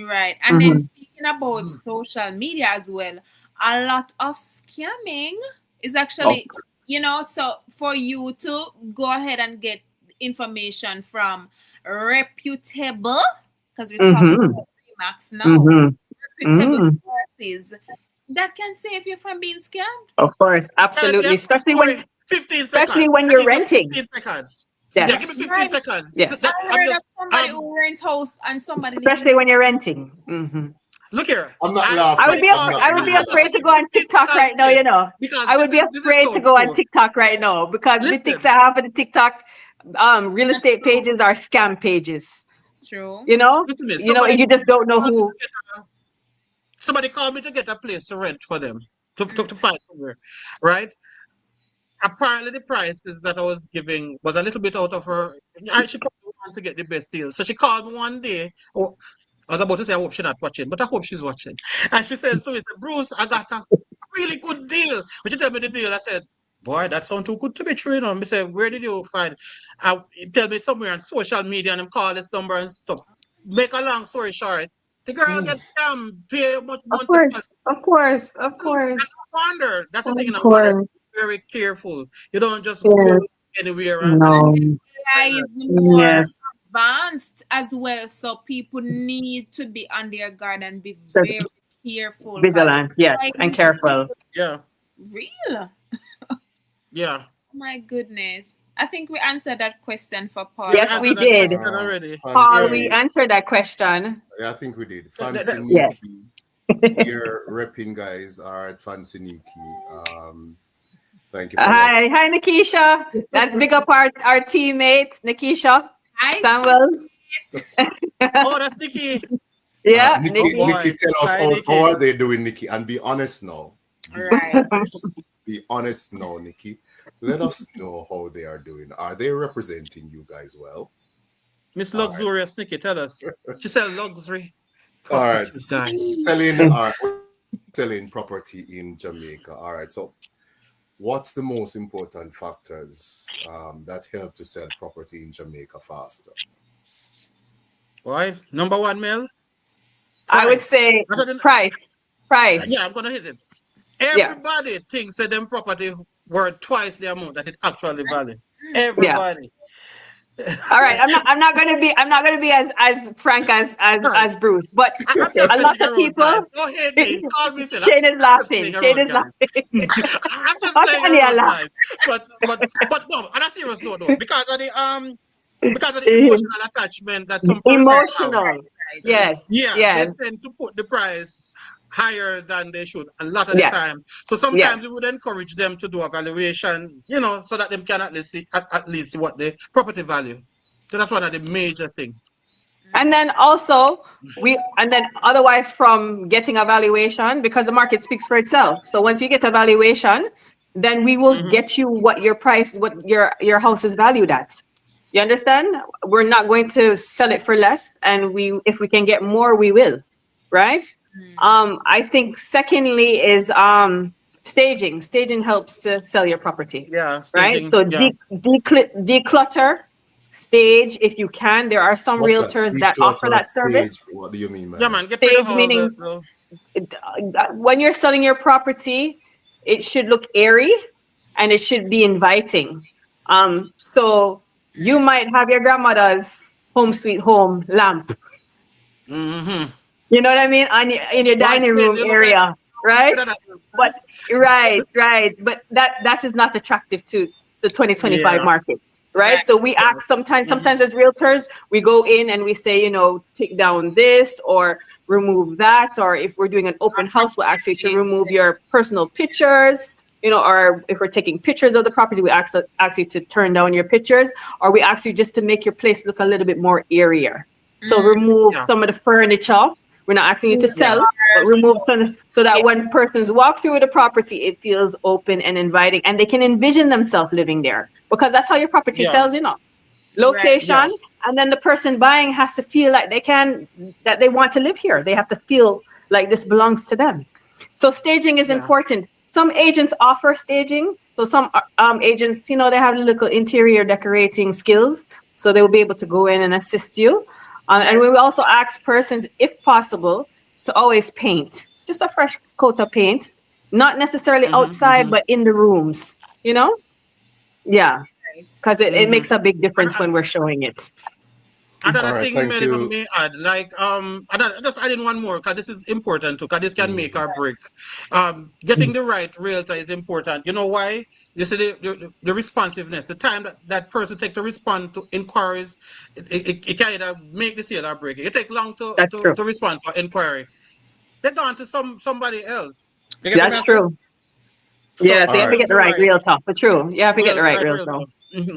Right. And then speaking about social media as well, a lot of scamming is actually... so for you to go ahead and get information from reputable, because we're talking about Remax now, reputable sources, that can save you from being scammed. Of course, absolutely. Especially when you're renting. 15 seconds. Yes. Yeah, give me 15 seconds. Yes. I heard of somebody who rents house and somebody... Especially when you're renting. Look here. I'm not laughing. I would be afraid to go on TikTok right now, Because I would be afraid to go on TikTok right now because the things that half of the TikTok real estate pages are scam pages. True. You just don't know who. Somebody called me to get a place to rent for them, to find somewhere, right? Apparently the prices that I was giving was a little bit out of her. She probably wanted to get the best deal. So she called me one day. I was about to say, I hope she's not watching, but I hope she's watching. And she said to me, Bruce, I got a really good deal. When she told me the deal, I said, boy, that sounds too good to be true. I said, where did you find it? Tell me somewhere on social media and call this number and stuff. Make a long story short, the girl gets scammed, pay much money. Of course. That's the thing. Be very careful. You don't just go anywhere. Advanced as well, so people need to be on their guard and be very careful, vigilant, and careful. Yeah. Real. Yeah. My goodness, I think we answered that question for Paul. Yes, we did. Paul, we answered that question. Yeah, I think we did. Fancy Nikki. Your repping guys are at Fancy Nikki. Thank you. Hi, Nikisha. That's big up our teammate, Nikisha. Hi, Samuels. Oh, that's Nikki. Yeah, Nikki, Nikki. boy. Nikki, tell us Hi, how Nikki. are they doing, Nikki? And be honest now. Right. Be honest now, Nikki. Let us know how they are doing. Are they representing you guys well? Miss All right. Luxurious Nikki, tell us. She said luxury. All right, Properties, guys. selling property in Jamaica. All right, so what's the most important factors that help to sell property in Jamaica faster? Why? Number one, Mel. I would Price. say Rather than- price. Price. Yeah, I'm gonna hit it. Yeah. Everybody thinks that them property worth twice the amount that it actually value. Everybody. All right. I'm not gonna be as frank as Bruce, but I'm just a lot messing of around, people. guys. Don't hate me. Call me. Shane is laughing. Shane is laughing. I'm just How playing can you around, laugh? guys. But no, on a serious note though, because of the emotional attachment that some persons have. Emotional. Yes. Yeah, Yes. they tend to put the price higher than they should a lot of the Yes. time. So sometimes Yes. we would encourage them to do a valuation, so that they can at least see what the property value. So that's one of the major things. And then also otherwise from getting a valuation, because the market speaks for itself. So once you get a valuation, then we will get you what your house is valued at. You understand? We're not going to sell it for less, and if we can get more, we will, right? I think secondly is staging. Staging helps to sell your property. Yeah. Right? Staging, So yeah. declutter, stage if you can. There are some What's realtors that offer Declutter, that service. stage? What do you mean, man? Yeah, man. Get rid of Stage all meaning the when you're selling your property, it should look airy and it should be inviting. So you might have your grandmother's home sweet home lamp. You know what I mean? In your Why dining say room they look area, right? like- But right. But that is not attractive to the 2025 Yeah. markets, right? So we ask sometimes as realtors, we go in and we say, take down this or remove that, or if we're doing an open house, we'll ask you to remove your personal pictures, or if we're taking pictures of the property, we ask you to turn down your pictures, or we ask you just to make your place look a little bit more airier. So remove some of the furniture. We're not asking you to sell, but remove some so that when persons walk through the property, it feels open and inviting, and they can envision themselves living there, because that's how your property sells, location. Yes. And then the person buying has to feel like that they want to live here. They have to feel like this belongs to them. So staging is important. Some agents offer staging. So some agents, they have little interior decorating skills, so they will be able to go in and assist you. And we will also ask persons, if possible, to always paint, just a fresh coat of paint, not necessarily outside, but in the rooms, Yeah, because it makes a big difference when we're showing it. Another All right, thing, thank man, you. if I may add, I just add in one more, because this is important too, because this can make or break. Getting the right realtor is important. You know why? You see the responsiveness, the time that person take to respond to inquiries, it can either make the sale or break it. It takes long to respond to inquiry. They're gone to somebody else. You get what That's I'm saying? true. Yes, you have to get the right realtor. For true, you have to get the right realtor. All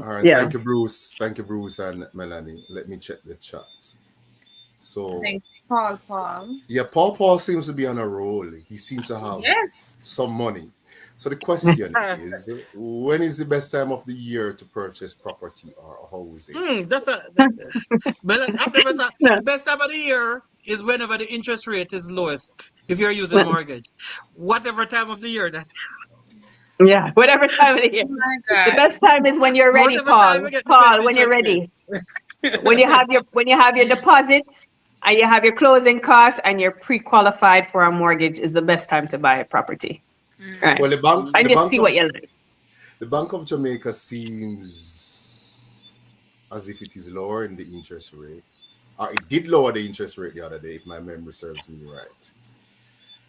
right, Yeah. Thank you, Bruce. Thank you, Bruce and Melanie. Let me check the chat. So, Thank you, Paul. yeah, Paul seems to be on a roll. He seems to have some money. So the question is, when is the best time of the year to purchase property or housing? But I've never thought the best time of the year is whenever the interest rate is lowest. If you're using mortgage, whatever time of the year that. Yeah, whatever time of the year. The best time is when you're ready, Whatever Paul. time we get the Paul, best when you're interest ready. when you have your deposits and you have your closing costs and you're pre-qualified for a mortgage, is the best time to buy a property. Right. Well, and you see what you like. The Bank of Jamaica seems as if it is lowering the interest rate. Or it did lower the interest rate the other day, if my memory serves me right.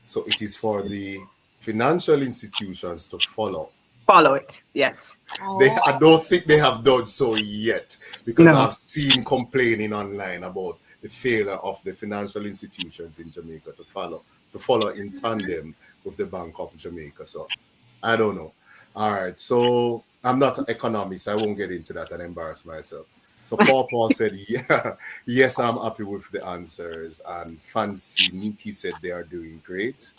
So it is for the financial institutions to follow it. Yes. I don't think they have done so yet, because I've seen complaining online about the failure of the financial institutions in Jamaica to follow in tandem with the Bank of Jamaica. So I don't know. All right. So I'm not an economist. I won't get into that and embarrass myself. So Paul said, yeah, yes, I'm happy with the answers. And Fancy Nikki said they are doing great.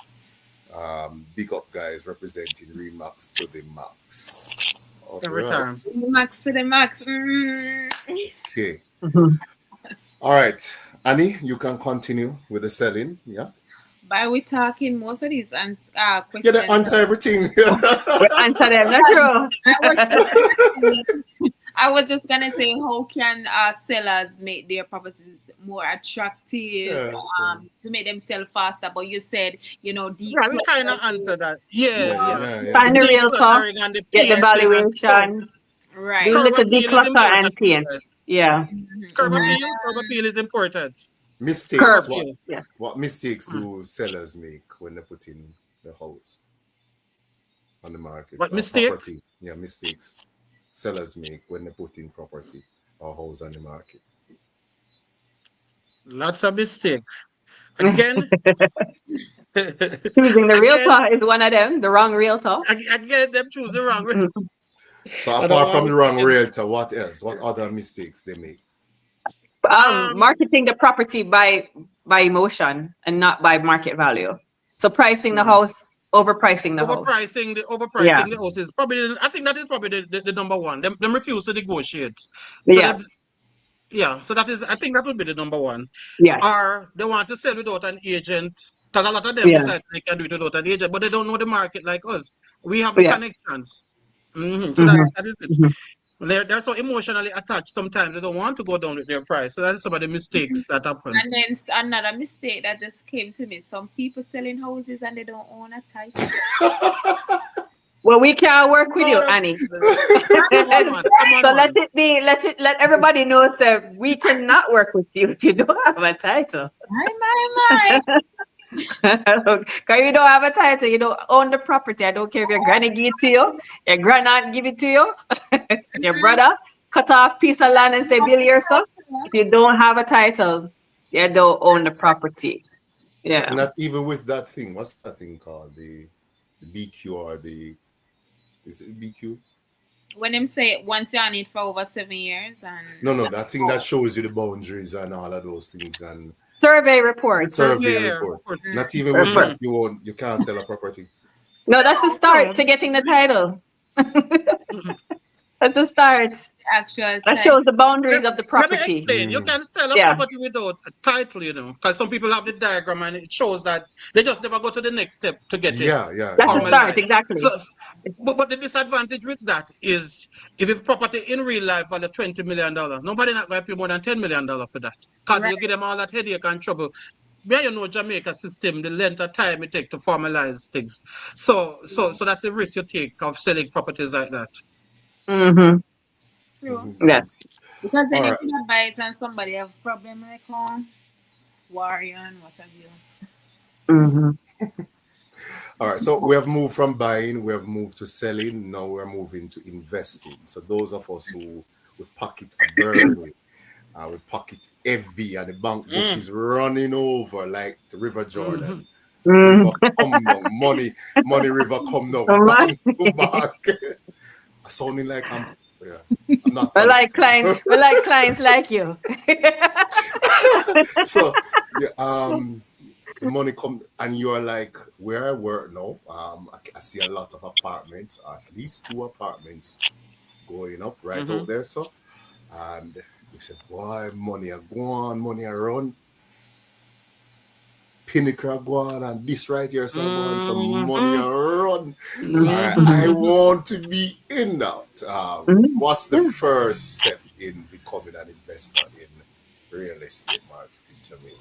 Big up guys representing Remax to the max. Every time. Max to the max. Okay. All right. Annie, you can continue with the selling. Yeah. By we talking most of these questions. Yeah, they answer everything. Answer them. That's true. I was just gonna say, how can sellers make their properties more attractive to make them sell faster? But you said, you know, we kind of answer that. Find the realtor, get the valuation, right? Do little declutter and paint. Yeah. Curb appeal is important. Mistakes. What mistakes do sellers make when they put in the house on the market? What mistake? Property. Yeah, mistakes sellers make when they put in property or house on the market. Lots of mistakes. Again, choosing the realtor is one of them. The wrong realtor. Again, them choose the wrong realtor. So apart from the wrong realtor, what else? What other mistakes they make? Marketing the property by emotion and not by market value. So pricing the house, overpricing the house. Overpricing the house is probably, I think that is probably the number one. Them refuse to negotiate. So that is, I think that would be the number one. Yes. Or they want to sell without an agent. Because a lot of them decide they can do it without an agent, but they don't know the market like us. We have the connections. So that is it. They're so emotionally attached. Sometimes they don't want to go down with their price. So that's some of the mistakes that happen. And then another mistake that just came to me: some people selling houses and they don't own a title. Well, we can't work with you, Annie. So let everybody know that we cannot work with you if you don't have a title. My. Because you don't have a title, you don't own the property. I don't care if your granny give it to you, your grandaunt give it to you, your brother cut off a piece of land and say, build yourself. If you don't have a title, you don't own the property. Yeah. So not even with that thing. What's that thing called? The BQ or is it BQ? When them say once you're on it for over 7 years and no, that thing that shows you the boundaries and all of those things and survey report. Report. Not even with that you can't sell a property. No, that's the start to getting the title. That's a start. That shows the boundaries of the property. Let me explain. You can sell a property without a title, because some people have the diagram and it shows that they just never go to the next step to get it. Yeah. That's the start, exactly. So, but the disadvantage with that is if it's property in real life value $20 million, nobody not going to pay more than $10 million for that. Because you give them all that headache and trouble. Where Jamaica system, the length of time it takes to formalize things. So that's the risk you take of selling properties like that. True. Yes. Because then you can buy it and somebody have a problem like warrior and what have you. All right. So we have moved from buying, we have moved to selling. Now we're moving to investing. So those of us who would pocket a burn with, we pocket heavy and the bank book is running over like the River Jordan. River come down, money river come down, back to back. Sounding like I'm not. We like clients like you. So the money come and you are like, where I work now, I see a lot of apartments, at least 2 apartments going up right out there. So and we said, boy, money are gone, money are run. Pinnacle go on and this right here, someone some money run. I want to be in that. What's the first step in becoming an investor in real estate market in Jamaica?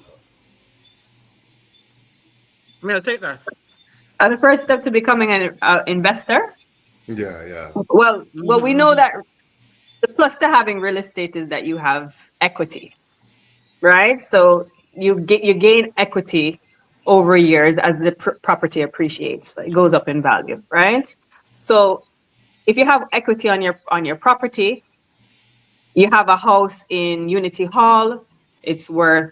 I'll take that. The first step to becoming an investor? Yeah. Well, we know that the plus to having real estate is that you have equity, right? So you gain equity over years as the property appreciates. It goes up in value, right? So if you have equity on your property, you have a house in Unity Hall, it's worth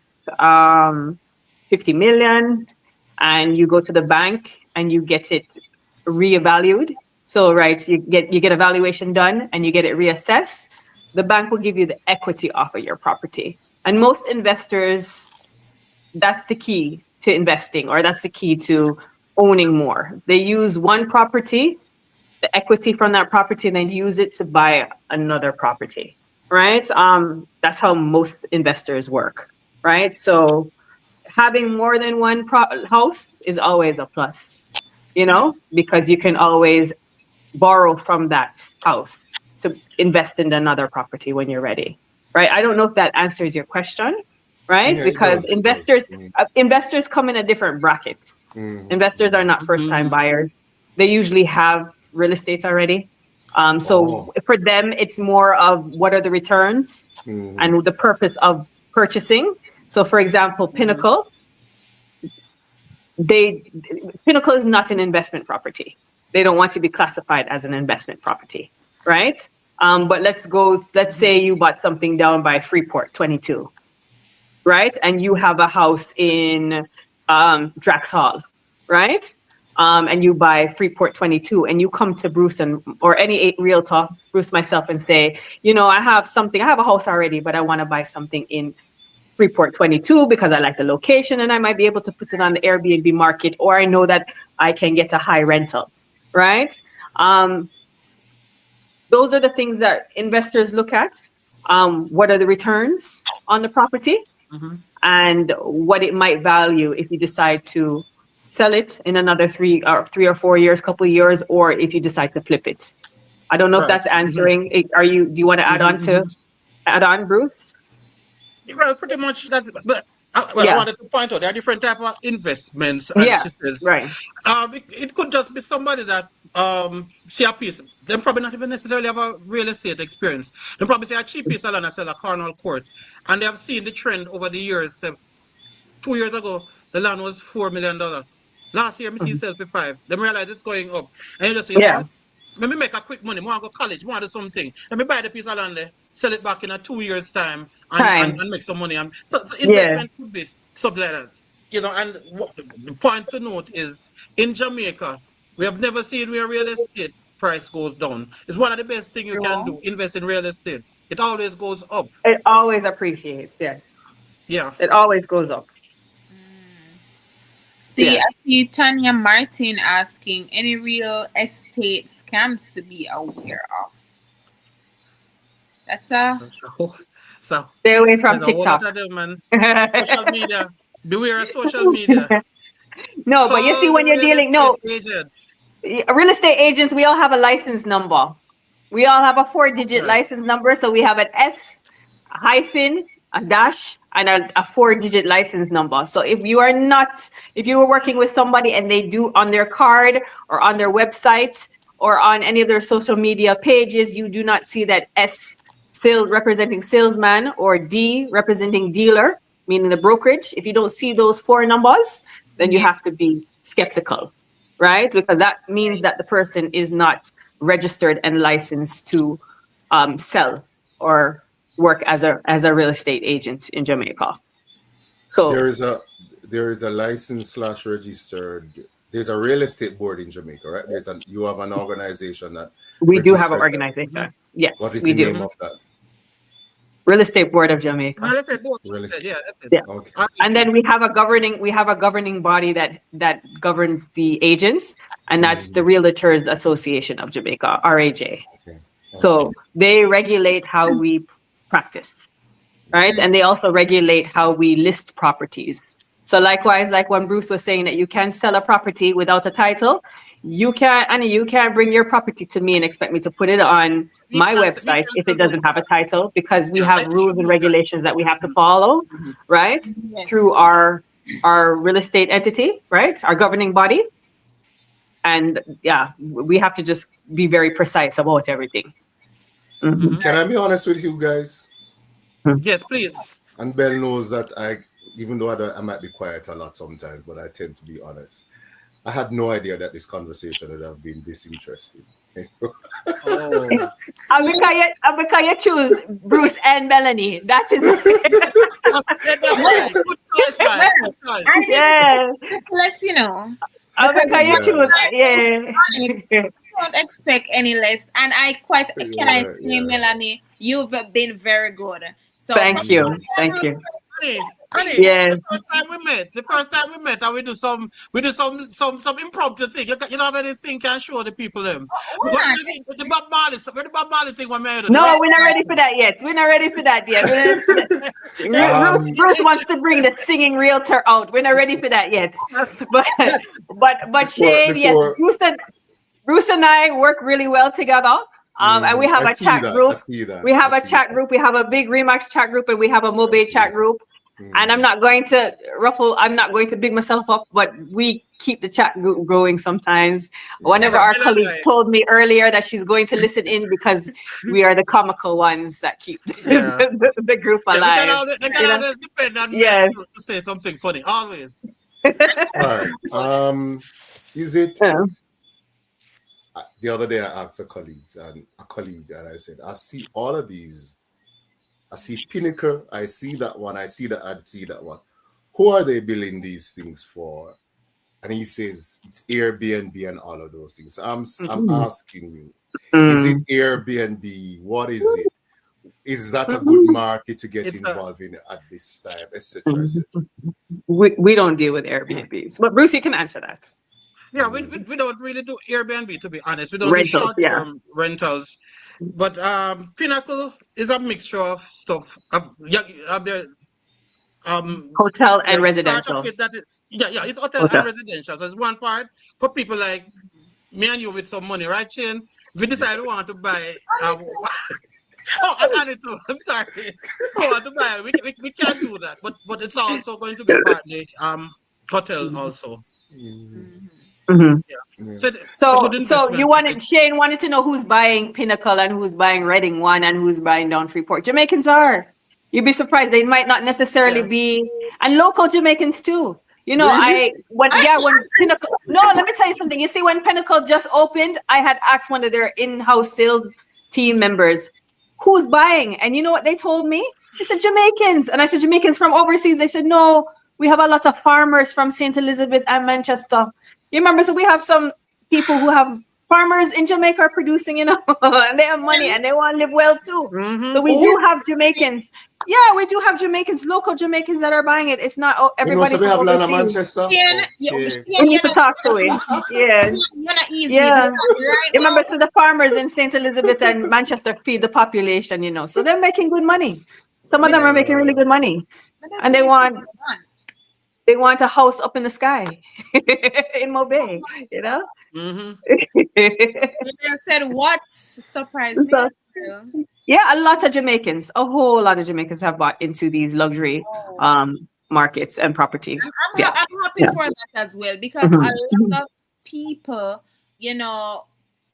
50 million, and you go to the bank and you get it reevaluated. So right, you get a valuation done and you get it reassessed. the bank will give you the equity off of your property. And most investors, that's the key to investing, or that's the key to owning more. They use one property, the equity from that property, and then use it to buy another property, right? That's how most investors work, right? So having more than one house is always a plus, you know, because you can always borrow from that house to invest in another property when you're ready, right? I don't know if that answers your question, right? Yeah, Because it does. investors come in a different brackets. Investors are not first-time buyers. They usually have real estate already. So for them, it's more of what are the returns and the purpose of purchasing. So for example, Pinnacle, Pinnacle is not an investment property. They don't want to be classified as an investment property, right? But let's say you bought something down by Freeport 22, right? And you have a house in Drax Hall, right? And you buy Freeport 22, and you come to Bruce or any realtor, Bruce, myself, and say, you know, I have a house already, but I want to buy something in Freeport 22 because I like the location and I might be able to put it on the Airbnb market, or I know that I can get a high rental, right? Those are the things that investors look at. What are the returns on the property and what it might value if you decide to sell it in another 3 or 4 years, couple of years, or if you decide to flip it. I don't know if that's answering. Do you want to add on, Bruce? Well, pretty much that's. But I wanted to point out there are different type of investments. And sisters. Right. It could just be somebody that see a piece. They probably not even necessarily have a real estate experience. They probably see a cheap piece of land and sell a Cornwall Court, and they have seen the trend over the years. 2 years ago, the land was $4 million. Last year, I see sell for 5. Then realize it's going up, and you just say, let me make a quick money. I want to go college. I want to do something. Let me buy the piece of land there, sell it back in a 2 years time, and make some money. And so investment could be something like that. You know, and the point to note is in Jamaica, we have never seen where real estate price goes down. It's one of the best things you can do. Invest in real estate. It always goes up. It always appreciates. Yes. Yeah. It always goes up. See, I see Tanya Martin asking any real estate scams to be aware of. That's so stay away from TikTok. Social media. Beware of social media. No, but you see when you're dealing, real estate agents, we all have a license number. We all have a 4-digit license number. So we have an S, a hyphen, a dash, and a 4-digit license number. So if you were working with somebody and they do on their card or on their website or on any of their social media pages, you do not see that S representing salesman or D representing dealer, meaning the brokerage. If you don't see those 4 numbers, then you have to be skeptical, right? Because that means that the person is not registered and licensed to sell or work as a real estate agent in Jamaica. So there is a licensed / registered. There's a real estate board in Jamaica, right? You have an organization that we do have an organization. Yes, what is we the do. name of that? Real Estate Board of Jamaica. Real estate. Yeah. Okay. And then we have a governing body that governs the agents, and that's the Realtors Association of Jamaica, RAJ. Okay. So they regulate how we practice, right? And they also regulate how we list properties. So likewise, like when Bruce was saying that you can't sell a property without a title, you can't bring your property to me and expect me to put it on my website if it doesn't have a title, because we have rules and regulations that we have to follow, right? Yes. Through our real estate entity, right? Our governing body. And we have to just be very precise about everything. Can I be honest with you guys? Yes, please. And Belle knows that even though I might be quiet a lot sometimes, but I tend to be honest. I had no idea that this conversation would have been this interesting. Because you choose Bruce and Melanie. That is Let's because you choose. don't expect any less. And can I say, Melanie, you've been very good. So Thank you. Thank you. Honey, Yes. the first time we met, and we do some impromptu thing. You know how many things can show the people them. Why not? The Bob Marley thing we made. No, we're not ready for that yet. We're not ready for that yet. Bruce wants to bring the singing realtor out. We're not ready for that yet. But Shane, yes, Bruce and I work really well together. And we have a chat group. We have a chat group. We have a big Remax chat group, and we have a Mobe chat group. And I'm not going to I'm not going to big myself up, but we keep the chat group growing sometimes. One of our colleagues told me earlier that she's going to listen in because we are the comical ones that keep the group alive. They can always depend on me to say something funny, always. All right. Is it... The other day I asked a colleague, and I said, I see all of these. I see Pinnacle, I see that one, I see that one. Who are they billing these things for? And he says it's Airbnb and all of those things. So I'm asking you, is it Airbnb? What is it? Is that a good market to get involved in at this time, etc.? We don't deal with Airbnbs, but Bruce, you can answer that. Yeah, we don't really do Airbnb, to be honest. We don't do short-term rentals. But Pinnacle is a mixture of stuff. Hotel and residential. It's hotel and residential. So it's one part for people like me and you with some money, right, Shane? If we decide we want to buy... I need to. I'm sorry. We want to buy. We can't do that. But it's also going to be partly hotel also. So Shane wanted to know who's buying Pinnacle and who's buying Reading One and who's buying down Freeport. Jamaicans are. You'd be surprised. They might not necessarily be, and local Jamaicans too. You know, when Pinnacle. No, let me tell you something. You see, when Pinnacle just opened, I had asked one of their in-house sales team members, "Who's buying?" And you know what they told me? They said Jamaicans, and I said Jamaicans from overseas. They said no. We have a lot of farmers from St. Elizabeth and Manchester. You remember, so we have some people who have farmers in Jamaica are producing, you know, and they have money and they want to live well too. So we do have Jamaicans. Yeah, we do have Jamaicans, local Jamaicans that are buying it. It's not everybody. You know, so we have Lana Manchester. You need to talk to him. Yeah. Remember, so the farmers in St. Elizabeth and Manchester feed the population, you know, so they're making good money. Some of them are making really good money, and they want a house up in the sky in Mobe, you know? They said, what surprised me? Yeah, a lot of Jamaicans, a whole lot of Jamaicans have bought into these luxury markets and property. I'm happy for that as well, because a lot of people, you know,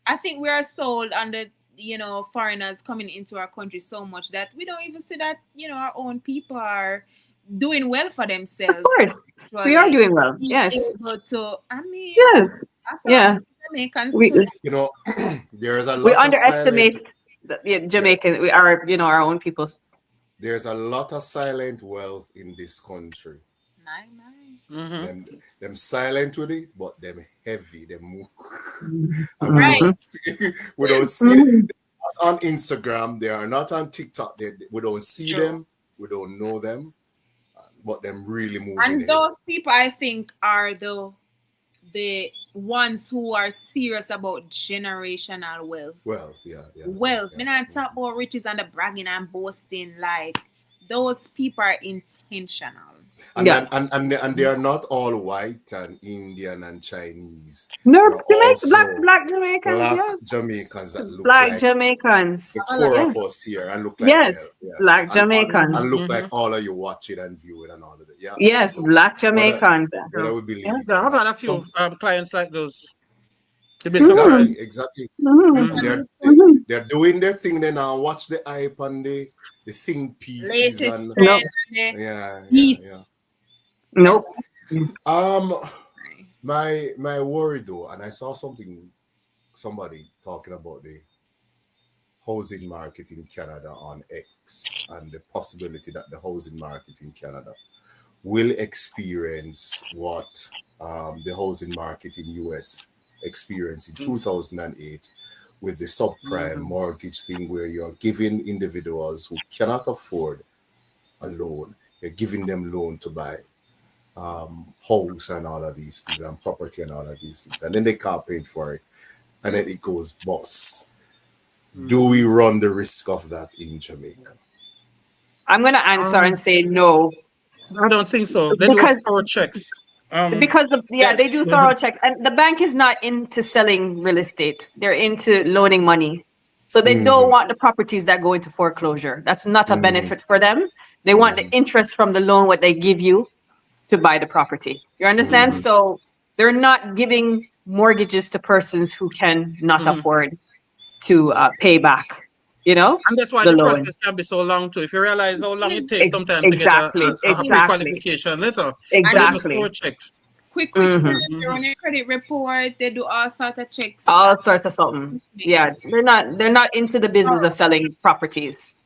I think we are sold under, you know, foreigners coming into our country so much that we don't even see that, you know, our own people are doing well for themselves. Of course, we are doing well. Yes. Yes. Yeah. You know, there's a lot. We underestimate the Jamaican. We are, you know, our own people. There's a lot of silent wealth in this country. Them silent with it, but them heavy. Them move. Right. We don't see them on Instagram. They are not on TikTok. We don't see them. We don't know them. But them really moving. And those people, I think, are the ones who are serious about generational wealth. Wealth. Me not talk about riches and the bragging and boasting. Like, those people are intentional. And they are not all white and Indian and Chinese. No, black Jamaicans. Black Jamaicans that look black like Jamaicans. The four of us here and look like black Jamaicans. And look like all of you watch it and view it and all of it. Yeah. Yes, black Jamaicans. But I would believe it. I've had a few clients like those. Exactly. They're doing their thing. They now watch the hype and the think pieces and Nope. My worry though, and I saw somebody talking about the housing market in Canada on X and the possibility that the housing market in Canada will experience what the housing market in US experienced in 2008 with the subprime mortgage thing, where you're giving individuals who cannot afford a loan, you're giving them loan to buy house and all of these things, and property and all of these things, and then they can't pay for it, and then it goes bust. Do we run the risk of that in Jamaica? I'm going to answer and say no. I don't think so. They do thorough checks. Because they do thorough checks, and the bank is not into selling real estate. They're into loaning money, so they don't want the properties that go into foreclosure. That's not a benefit for them. They want the interest from the loan, what they give you to buy the property. You understand? So they're not giving mortgages to persons who can not afford to pay back. You know, and that's why the process can be so long too. If you realize how long it takes sometimes to get a pre-qualification letter, quick if you're on a credit report, they do all sorts of checks. All sorts of something. Yeah, they're not into the business of selling properties.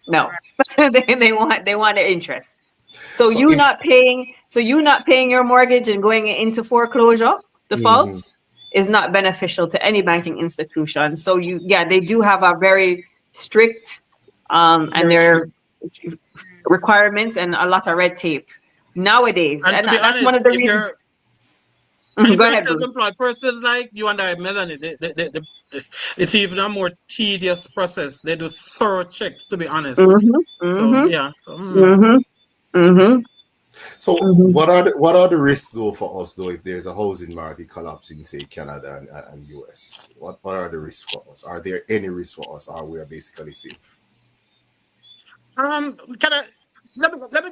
No, they want the interest. So you not paying your mortgage and going into foreclosure default is not beneficial to any banking institution. So they do have a very strict and their requirements and a lot of red tape nowadays, and that's honest, one of the reasons. Go ahead, self-employed persons like you and I, Melanie, it's even a more tedious process. They do thorough checks, to be honest. So what are the risks though for us though if there's a housing market collapsing, say Canada and US? What are the risks for us? Are there any risks for us? Or we are basically safe? Let me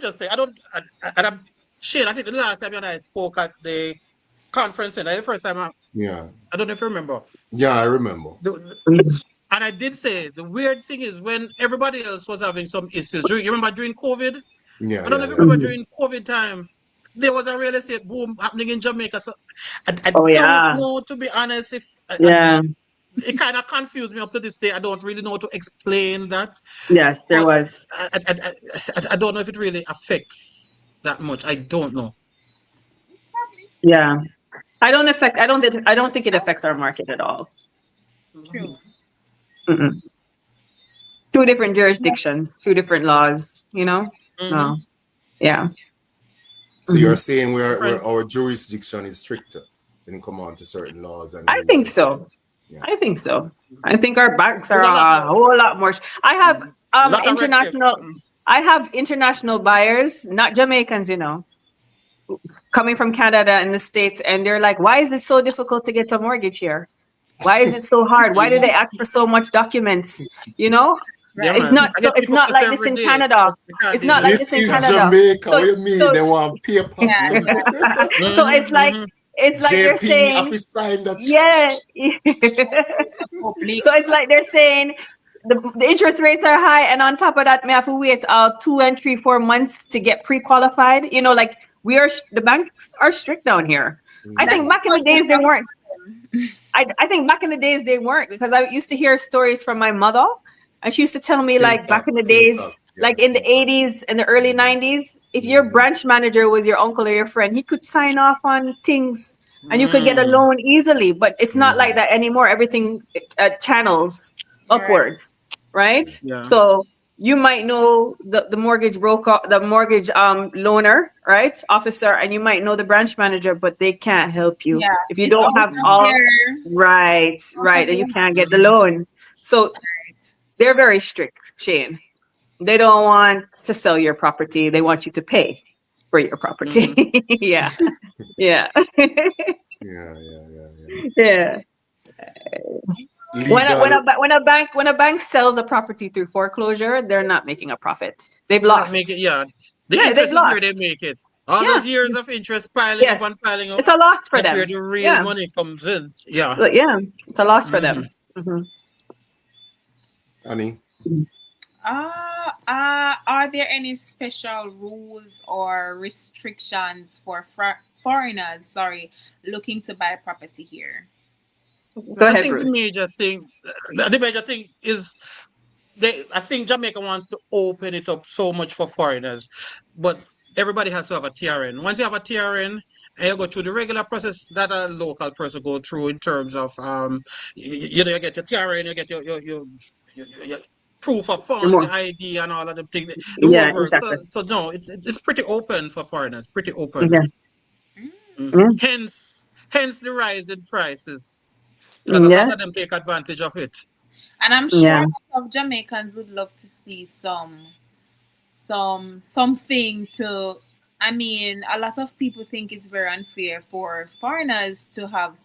just say, Shane, I think the last time you and I spoke at the conference, and the first time I don't know if you remember. Yeah, I remember. And I did say the weird thing is when everybody else was having some issues. You remember during COVID? Yeah, I don't know if you remember during COVID time, there was a real estate boom happening in Jamaica. So I don't know, to be honest, if it kind of confused me up to this day. I don't really know how to explain that. Yes, there was. I don't know if it really affects that much. I don't know. Yeah, I don't think it affects our market at all. True. Two different jurisdictions, two different laws. You know. No. Yeah. So you're saying our jurisdiction is stricter when it comes on to certain laws, and I think so. Yeah. I think so. I think our banks are a whole lot more. I have international buyers, not Jamaicans, you know, coming from Canada and the States, and they're like, "Why is it so difficult to get a mortgage here? Why is it so hard? Why do they ask for so much documents?" You know. Yeah, it's not like this in Canada. It's not like this in Canada. Jamaica. What do you mean? They want paper. So it's like they're saying, yeah. So it's like they're saying the interest rates are high, and on top of that, we have to wait 2 and 3, 4 months to get pre-qualified. You know, like the banks are strict down here. I think back in the days they weren't. I think back in the days they weren't, because I used to hear stories from my mother. And she used to tell me, like, back in the days, like in the 80s and the early 90s, if your branch manager was your uncle or your friend, he could sign off on things and you could get a loan easily. But it's not like that anymore. Everything channels upwards, right? Yeah. So you might know the mortgage broker, the mortgage loaner, right, officer, and you might know the branch manager, but they can't help you if you don't have all right, and you can't get the loan. So they're very strict, Shane. They don't want to sell your property. They want you to pay for your property. Yeah. When a bank sells a property through foreclosure, they're not making a profit. They've lost. They've lost. They make it. All those years of interest piling up and piling up. It's a loss for them. Where the real money comes in. Yeah. So, it's a loss for them. Annie? Are there any special rules or restrictions for foreigners, looking to buy property here? Go ahead, I think Bruce. the major thing is I think Jamaica wants to open it up so much for foreigners, but everybody has to have a TRN. Once you have a TRN and you go through the regular process that a local person go through in terms of you know, you get your TRN, you get your proof of funds, More. your ID, and all of them things. The Yeah, whole work. exactly. So no, it's pretty open for foreigners. Pretty open. Yeah. Mhm. Hence the rise in prices, because a Yeah. lot of them take advantage of it. And I'm sure Yeah. a lot of Jamaicans would love to see something to. I mean, a lot of people think it's very unfair for foreigners to have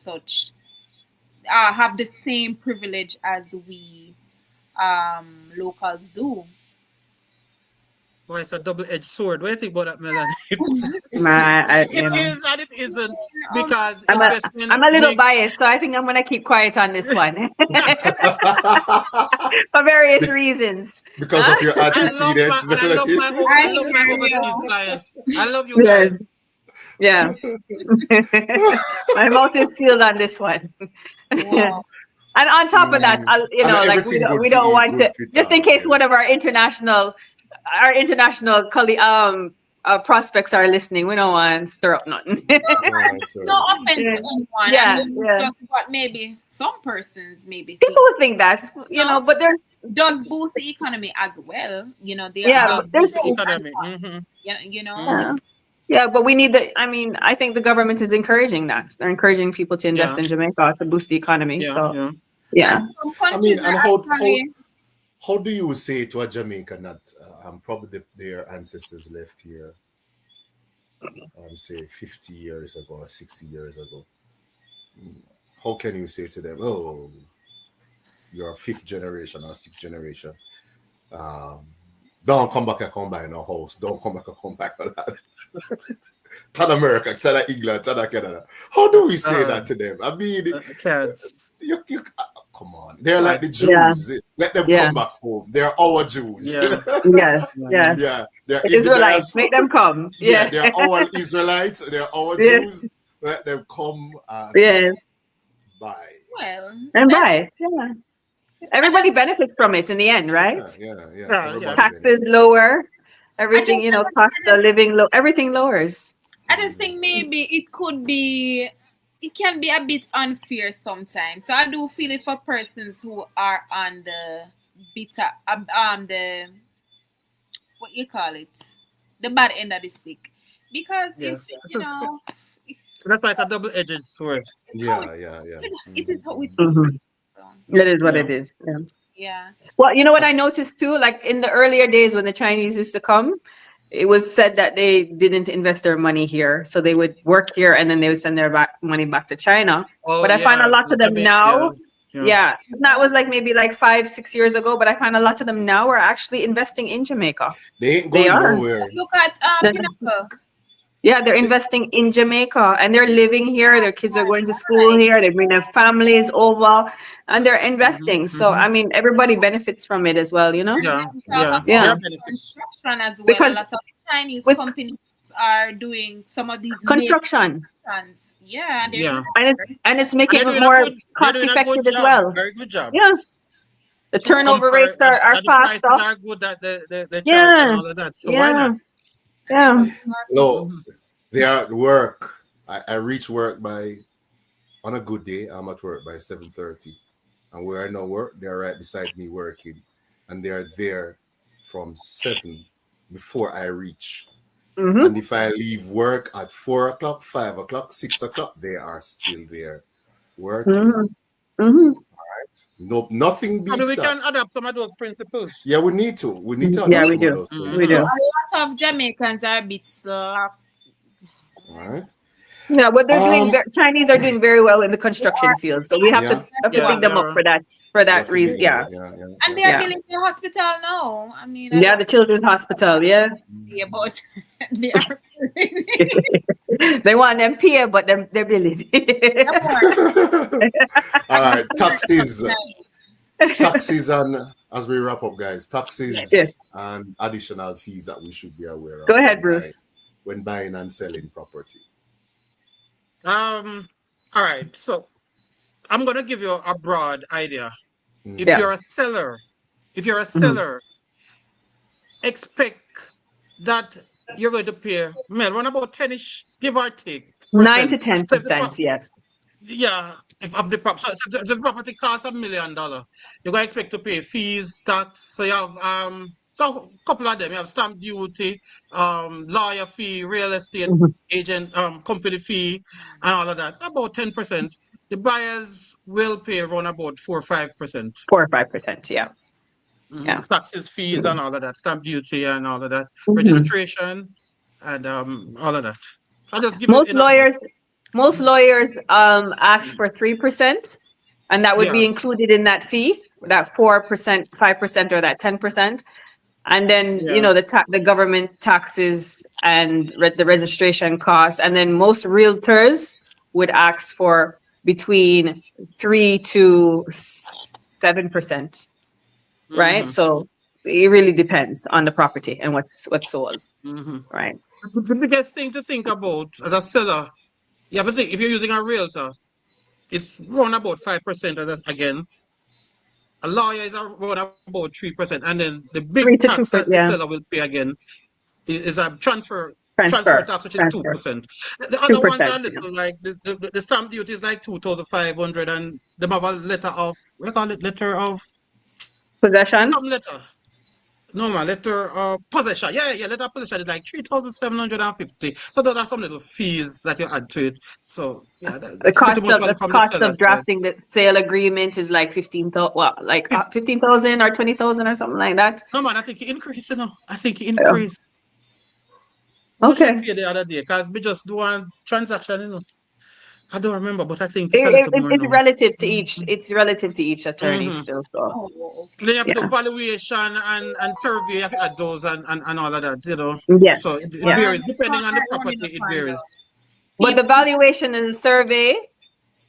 have the same privilege as we locals do. Well, it's a double-edged sword. What do you think about that, Melanie? You know, It is and it isn't, because I'm investment a little make biased, so I think I'm gonna keep quiet on this one for various reasons. Because of your I love antecedents, my overseas clients. I love you guys. Yes. Yeah. My mouth is sealed on this one. Wow. And on top of that, you And know, like everything good we for don't you, want good to, for just in talk, case yeah. one of our international prospects are listening, we don't want to stir up nothing. No offense to anyone. Yeah, I mean, yeah. just what maybe some persons maybe People would think that, you know, but there's does boost the economy as well. You know, there Yeah, are but there's economy. yeah, you know. Yeah. Yeah, but we need I think the government is encouraging that. They're encouraging people to invest in Jamaica to boost the economy. So yeah. And some I mean, countries and are actually- how do you say to a Jamaican that probably their ancestors left here, say 50 years ago or 60 years ago? How can you say to them, oh, you're fifth generation or sixth generation? Don't come back and come buy no house. Don't come back and come back a lot. To America, to England, to Canada. How do we say that to them? I mean, come on. They're like the Jews. Yeah. Let them Yeah. come back home. They're our Jews. Yes. Yeah. Yeah. They're Israelites, make them come. Yeah, Yeah. they're our Israelites. They're our Yeah. Jews. Let them come and Yes. buy. Well, And buy. Yeah. Everybody benefits from it in the end, right? Yeah. Yeah. Taxes lower, everything, you know, cost of living low, everything lowers. I just think maybe it can be a bit unfair sometimes. So I do feel it for persons who are on the the what you call it, the bad end of the stick, because if you know, That's why it's a double-edged sword. Yeah. it is how it's It is what it is. Yeah. yeah. Well, you know what I noticed too? Like in the earlier days when the Chinese used to come, it was said that they didn't invest their money here. So they would work here and then they would send their money back to China. Oh, But I find a lot of them now, yeah. that was like maybe like 5-6 years ago, but I find a lot of them now are actually investing in Jamaica. They ain't going nowhere. Look at Pinnacle. Yeah, they're investing in Jamaica and they're living here. Their kids are going to school here. They bring their families over and they're investing. So, I mean, everybody benefits from it as well, you know? Yeah. Construction as well. Because a lot of Chinese companies are doing some of these construction. Yeah. And it's making They're it doing a more good- cost they're doing a good effective as job. well. Very good job. Yeah. The turnover rates are the fast prices up. are good that they charge Yeah. and all of that. So why not? Yeah. No, they are at work. I reach work on a good day, I'm at work by 7:30. And where I now work, they're right beside me working. And they're there from 7 before I reach. Mm-hmm. And if I leave work at 4 o'clock, 5 o'clock, 6 o'clock, they are still there working. Mm-hmm. Mm-hmm. No, nothing beats So we that. can adapt some of those principles. Yeah, we need to. We need to Yeah, adapt we some do. of those principles. We do. A lot of Jamaicans are a bit slack. Right. Yeah, but they're doing Chinese are doing very well in the construction field. So we have to pick them up for that reason. Yeah. And they are building the hospital now. I mean, Yeah, the children's hospital, yeah. yeah, but they are They want them pay, but they're billing. All right, taxes and as we wrap up, guys, taxes and additional fees that we should be aware of. Go ahead, Bruce. When buying and selling property. All right. So I'm gonna give you a broad idea. If Yeah. you're a seller, expect that you're going to pay, Mel, run about 10-ish, give or take, 9 to So if the 10%, yes. Yeah, if of the prop, so if the property costs $1 million, you're gonna expect to pay fees, tax. So you have so a couple of them. You have stamp duty, lawyer fee, real estate agent, company fee, and all of that. About 10%. The buyers will pay around about 4 or 5%. 4 or 5%, yeah. Yeah. Taxes, fees, and all of that. Stamp duty and all of that. Mhm. Registration and all of that. So I'll just give Most you in a- lawyers ask for 3%, and that would be Yeah. included in that fee, that 4%, 5%, or that 10%. And then Yeah. you know the government taxes and the registration costs, and then most realtors would ask for between 3 to 7%, right? Mhm. So it really depends on the property and what's sold, right? The biggest thing to think about as a seller, you have to think if you're using a realtor, it's around about 5% again. A lawyer is around about 3%, and then the 3 big to tax 2%, that the yeah. seller will pay again is a transfer Transfer tax, which is transfer. 2%. The other ones 2%, are little, like the stamp duty is like 2,500, and they have a letter of, we call it letter of Possession. some letter. No man, letter of possession. Yeah, letter of possession is like 3,750. So those are some little fees that you add to it. So yeah, The that's pretty cost much of what from the cost seller's of drafting the sale agreement is like 15,000, what, like 15,000 or 20,000 or something like that. No man, I think it increased, you know. I think it increased. Okay. What the other day, because we just do one transaction, you know. I don't remember, but I think it's a little more It's now. relative to each. It's relative to each attorney Mhm. still. So Then you have to do yeah. valuation and survey, you have to add those and all of that, you know. Yes, So it yes. varies. Depending on the property, it varies. But the valuation and the survey,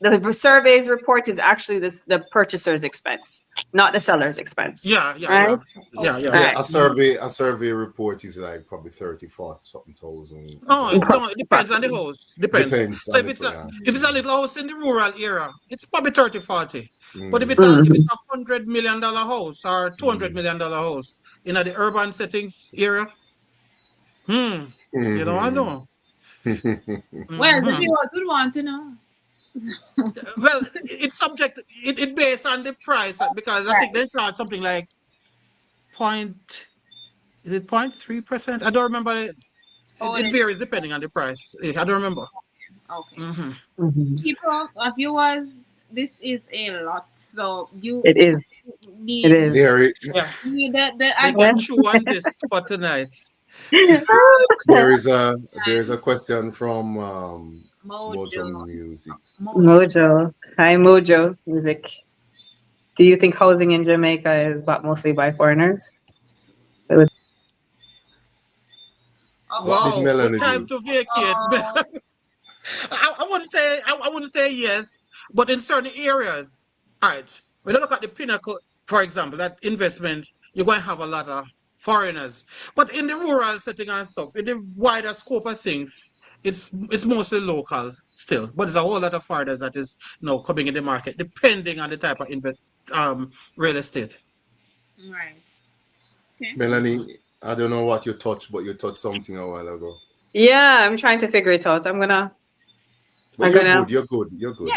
the survey's report is actually the purchaser's expense, not the seller's expense. Yeah. Right? Yeah, a survey report is like probably 30, 40 something thousand. No, it depends on the house. Depends. So on if the it's a little house in the rural area, it's probably 30, 40. But if it's Mm-hmm. a $100 million house or $200 million house in the urban settings area, you know, I know. Well, the viewers would want to know. Well, it's subject. It based on the price because I think they charge something like is it 0.3%? I don't remember. It varies depending on the price. I don't remember. Okay. People, viewers, this is a lot. So It is. Need, It is. need the I got you on this for tonight. There is a question from Mojo Music. Mojo. Hi, Mojo Music. Do you think housing in Jamaica is bought mostly by foreigners? Wow, good time to vacate. I wouldn't say yes, but in certain areas, all right. When you look at the Pinnacle, for example, that investment, you're going to have a lot of foreigners. But in the rural setting and stuff, in the wider scope of things, it's mostly local still. But there's a whole lot of foreigners that is now coming in the market, depending on the type of real estate. Right. Okay. Melanie, I don't know what you touched, but you touched something a while ago. Yeah, I'm trying to figure it out. But you're good. You're good.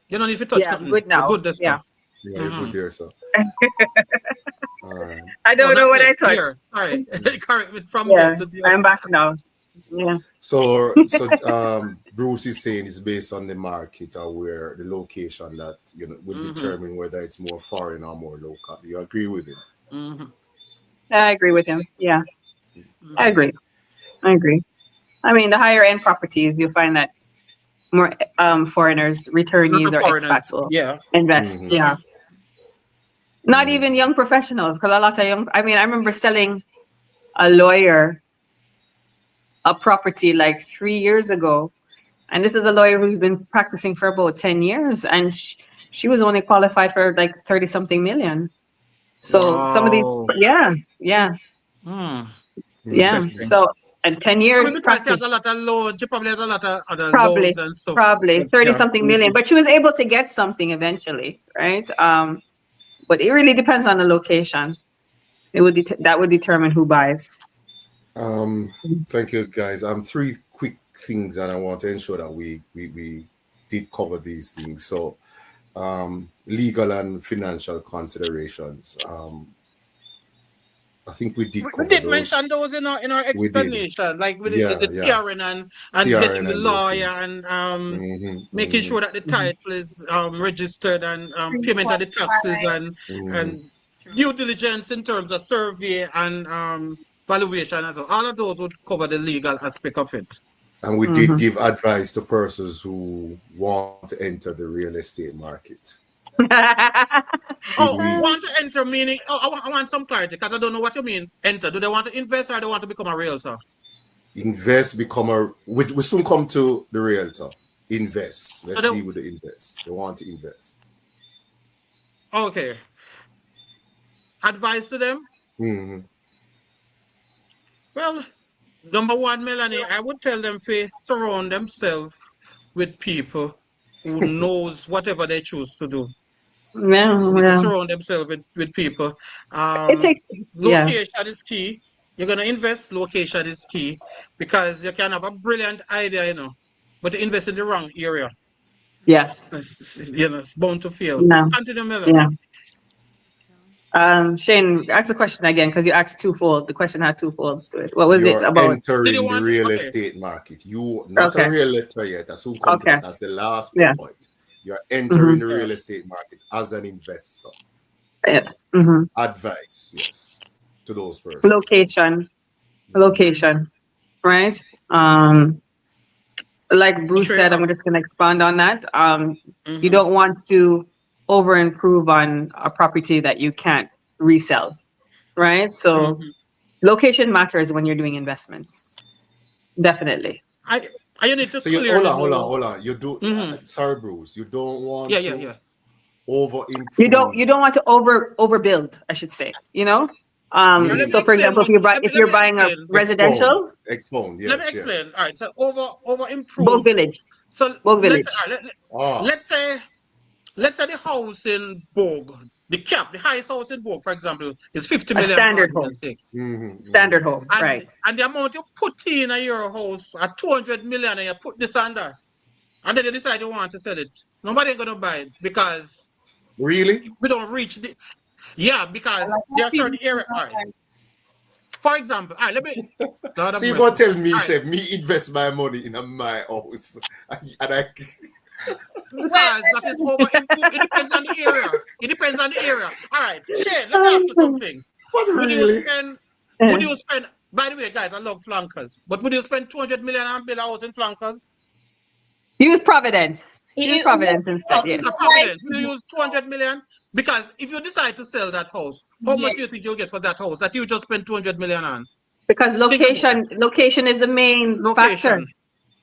You don't need to touch nothing. Good now. You're good this Yeah, you're good there, sir. All right. I don't know what I touched. Here. Sorry. Correct me from Yeah, there to the I'm back now. Yeah. So Bruce is saying it's based on the market or where the location that will determine whether it's more foreign or more local. Do you agree with him? I agree with him. Yeah, I agree. I mean, the higher end properties, you'll find that more foreigners, returnees, or expats will invest. Yeah. Not even young professionals, because a lot of I remember selling a lawyer a property like 3 years ago. And this is a lawyer who's been practicing for about 10 years. And she was only qualified for like 30 something million. So some of these, yeah. So, and 10 years practice. Has a lot of loans. She probably has a lot of other Probably, loans and stuff. probably 30 something million, but she was able to get something eventually, right? But it really depends on the location. That would determine who buys. Thank you, guys. 3 quick things, and I want to ensure that we did cover these things. So legal and financial considerations. I think we did cover We did those. mention those in our explanation, like with the TRN and TRN getting the and those lawyer things. and making sure that the title is registered and payment of the taxes and due diligence in terms of survey and valuation as well. All of those would cover the legal aspect of it. And we did give advice to persons who want to enter the real estate market. Want to enter meaning? I want some clarity because I don't know what you mean. Enter. Do they want to invest or do they want to become a realtor? Invest, we soon come to the realtor. Invest. Let's deal with the invest. They want to invest. Okay. Advice to them? Well, number one, Melanie, I would tell them to surround themselves with people who knows whatever they choose to do. Surround themselves with people. Location is key. You're gonna invest. Location is key because you can have a brilliant idea, but you invest in the wrong area. Yes, it's bound to fail. Continue, Melanie. Shane, ask the question again because you asked twofold. The question had two folds to it. What was it about? Entering the real estate market. You not a realtor yet. That's who come to that. That's the last point. You're entering the real estate market as an investor. Advice, yes, to those persons. Location, right? Like Bruce said, I'm just going to expand on that. You don't want to over improve on a property that you can't resell, right? So location matters when you're doing investments. Definitely. You need to hold on. You do. Sorry, Bruce. You don't want to over improve. You don't want to overbuild, I should say. So for example, if you're buying a residential, expound. Yes, let me explain. All right. So over improve. Both Village. So Both Village. Let's say the house in Bogue, the highest house in Bogue, for example, is 50 million. Standard home. Standard home, right. And the amount you put in your house at 200 million and you put this on that. And then you decide you want to sell it. Nobody ain't going to buy it because... Really? We don't reach the... Yeah, because there are certain areas... Right. For example, let me... So you going to tell me, say, me invest my money in my house and I... Because that is over. It depends on the area. It depends on the area. All right, Shane, let me ask you something. What really? Would you spend? By the way, guys, I love flankers. But would you spend 200 million and build a house in flankers? Use Providence. Use Providence instead. Providence. You use 200 million because if you decide to sell that house, how much do you think you'll get for that house that you just spent 200 million on? Because location is the main factor.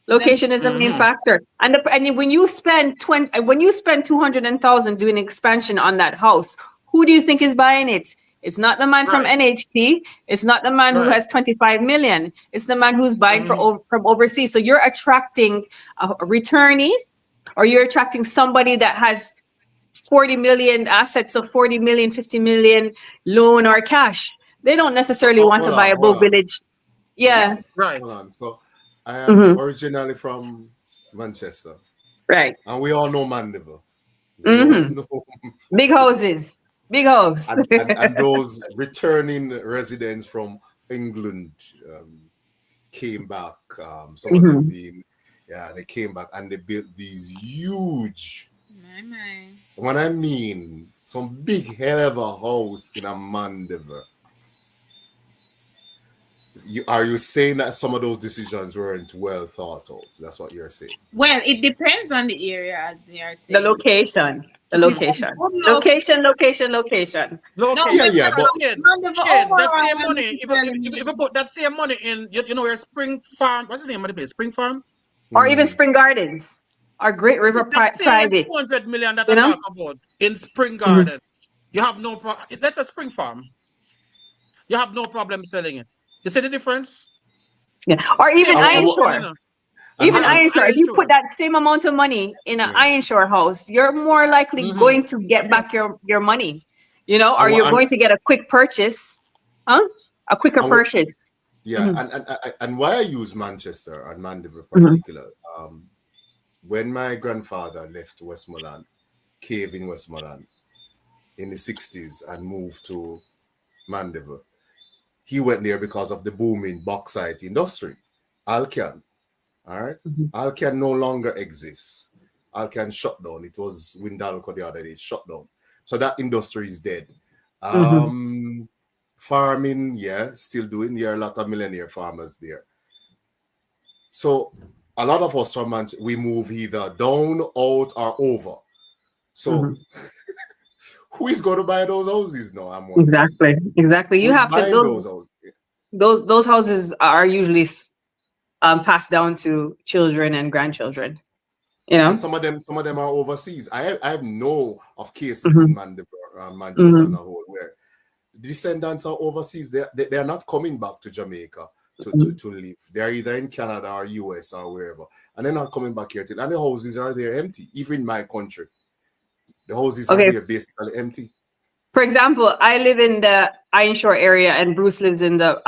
Location is the main factor, and when you spend 200,000 doing expansion on that house, who do you think is buying it? It's not the man from NHT. It's not the man who has 25 million. It's the man who's buying from overseas. So you're attracting a returnee, or you're attracting somebody that has 40 million assets of 40 million, 50 million loan or cash. They don't necessarily want to buy a Bogue Village. Yeah. Right. Hold on. So I am originally from Manchester. Right. And we all know Mandeville. Big houses. Big house. and those returning residents from England came back. Some of them being, they came back and they built these huge, when I mean, some big hell of a house in a Mandeville. Are you saying that some of those decisions weren't well thought out? That's what you're saying. Well, it depends on the area, as they are saying. The location. Location. But that same money, if you put that same money in, where Spring Farm, what's the name of the place? Spring Farm? Or even Spring Gardens. Or Great River Private. 200 million that I talk about in Spring Garden. You have no problem. That's a Spring Farm. You have no problem selling it. You see the difference? Yeah. Or even Ironshore. Even Ironshore. If you put that same amount of money in an Ironshore house, you're more likely going to get back your money. Or you're going to get a quick purchase. A quicker purchase. Yeah, and why I use Manchester and Mandeville in particular, when my grandfather left Westmoreland, Cave in Westmoreland, in the 60s and moved to Mandeville, he went there because of the booming bauxite industry. Alcan, all right? Alcan no longer exists. Alcan shut down. It was Windalco the other day, shut down. So that industry is dead. Farming, yeah, still doing. There are a lot of millionaire farmers there. So a lot of us from Manchester, we move either down, out, or over. So who is going to buy those houses now? I'm wondering. Exactly. You Who's have to buying those houses? those houses are usually passed down to children and grandchildren. You know, And some of them are overseas. I have know of cases in Mandeville, Manchester, and the whole where descendants are overseas. They are not coming back to Jamaica to live. They're either in Canada or US or wherever, and they're not coming back here. And the houses are there empty. Even in my country, the houses are there basically empty. For example, I live in the Iron Shore area, and Bruce lives in the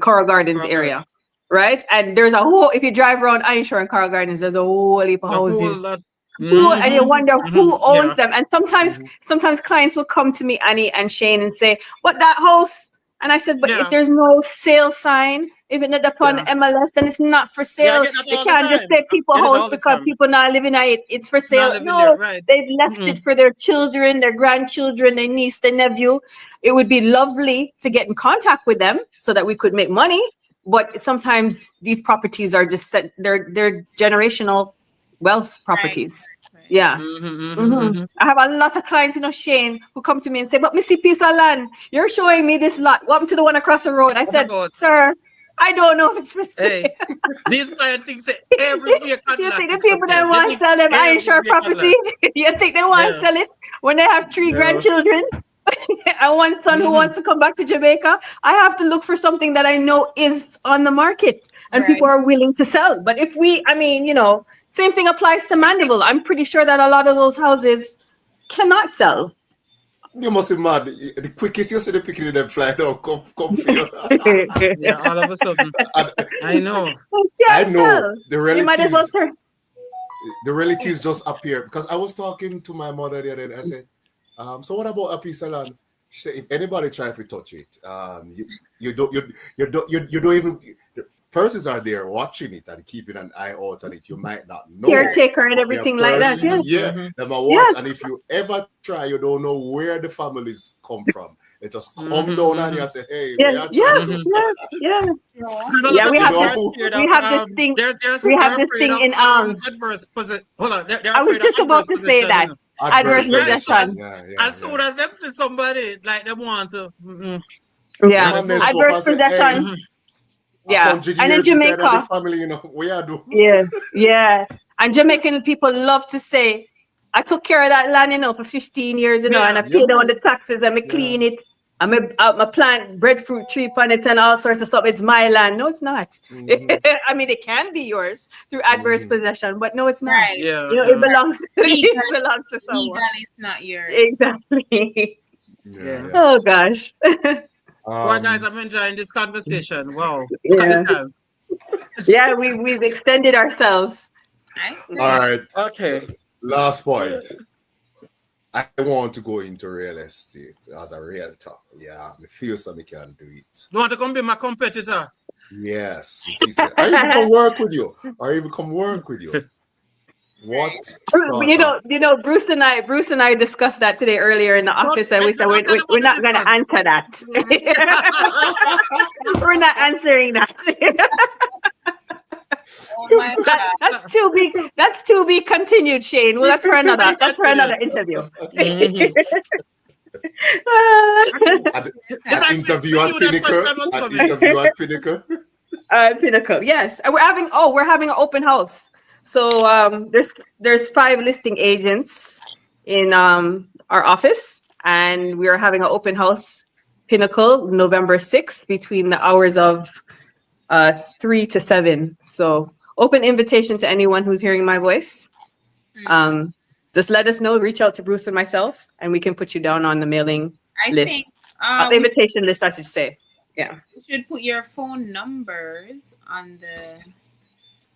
Coral Gardens area, right? And there's a whole. If you drive around Iron Shore and Coral Gardens, there's a whole heap of houses. And you wonder who owns them. And sometimes clients will come to me, Annie and Shane, and say, "What, that house?" And I said, "But if there's no sale sign, if it's not upon MLS, then it's not for sale. You can't just say people house because people not living in it. It's for sale." No, they've left it for their children, their grandchildren, their niece, their nephew. It would be lovely to get in contact with them so that we could make money. But sometimes these properties are just set, they're generational wealth properties. Yeah. I have a lot of clients, Shane, who come to me and say, "But Missy piece of land, you're showing me this lot. Welcome to the one across the road." I said, "Sir, I don't know if it's for sale." Hey, these clients think say every vacant You think the people that want to sell them Iron Shore property, you think they want to sell it when they have 3 grandchildren and one son who wants to come back to Jamaica? I have to look for something that I know is on the market and people are willing to sell. But if same thing applies to Mandeville. I'm pretty sure that a lot of those houses cannot sell. You must be mad. The quickest you see the picking of them fly down, come feel. Yeah, all of a sudden. I know. I know. You might as well turn. The relatives just appear. Because I was talking to my mother the other day. I said, so what about a piece of land? She said, if anybody try to touch it, you don't even. Persons are there watching it and keeping an eye out on it. You might not know. Caretaker and everything like that. Yeah. They might watch, and if you ever try, you don't know where the families come from. They just come down and you say, "Hey, we have this thing. We have this thing in adverse possession. Hold on, I was just about to say that adverse possession. As soon as them see somebody like them want to, adverse possession. Yeah, and in Jamaica, family, we are do. Yeah, and Jamaican people love to say, "I took care of that land, for 15 years, and I paid all the taxes, and I clean it, and I plant breadfruit tree on it, and all sorts of stuff. It's my land." No, it's not. I mean, it can be yours through adverse possession, but no, it's not. Right. It belongs to someone. Legal is not yours. Exactly. Oh gosh. Well, guys, I'm enjoying this conversation. Wow. Yeah, we've extended ourselves. All right. Okay. Last point. I want to go into real estate as a realtor. Yeah, I feel something can do it. You want to come be my competitor? Yes. I even come work with you. What? Bruce and I discussed that today earlier in the office, and we said we're not going to answer that. We're not answering that. Oh my God. That's to be continued, Shane. Well, that's for another interview. An interview at Pinnacle. Pinnacle, yes. We're having an open house. So there's 5 listing agents in our office, and we are having an open house, Pinnacle, November 6th, between the hours of 3 to 7. So open invitation to anyone who's hearing my voice. Just let us know. Reach out to Bruce and myself, and we can put you down on the mailing list. Invitation list, I should say. Yeah. You should put your phone numbers on the.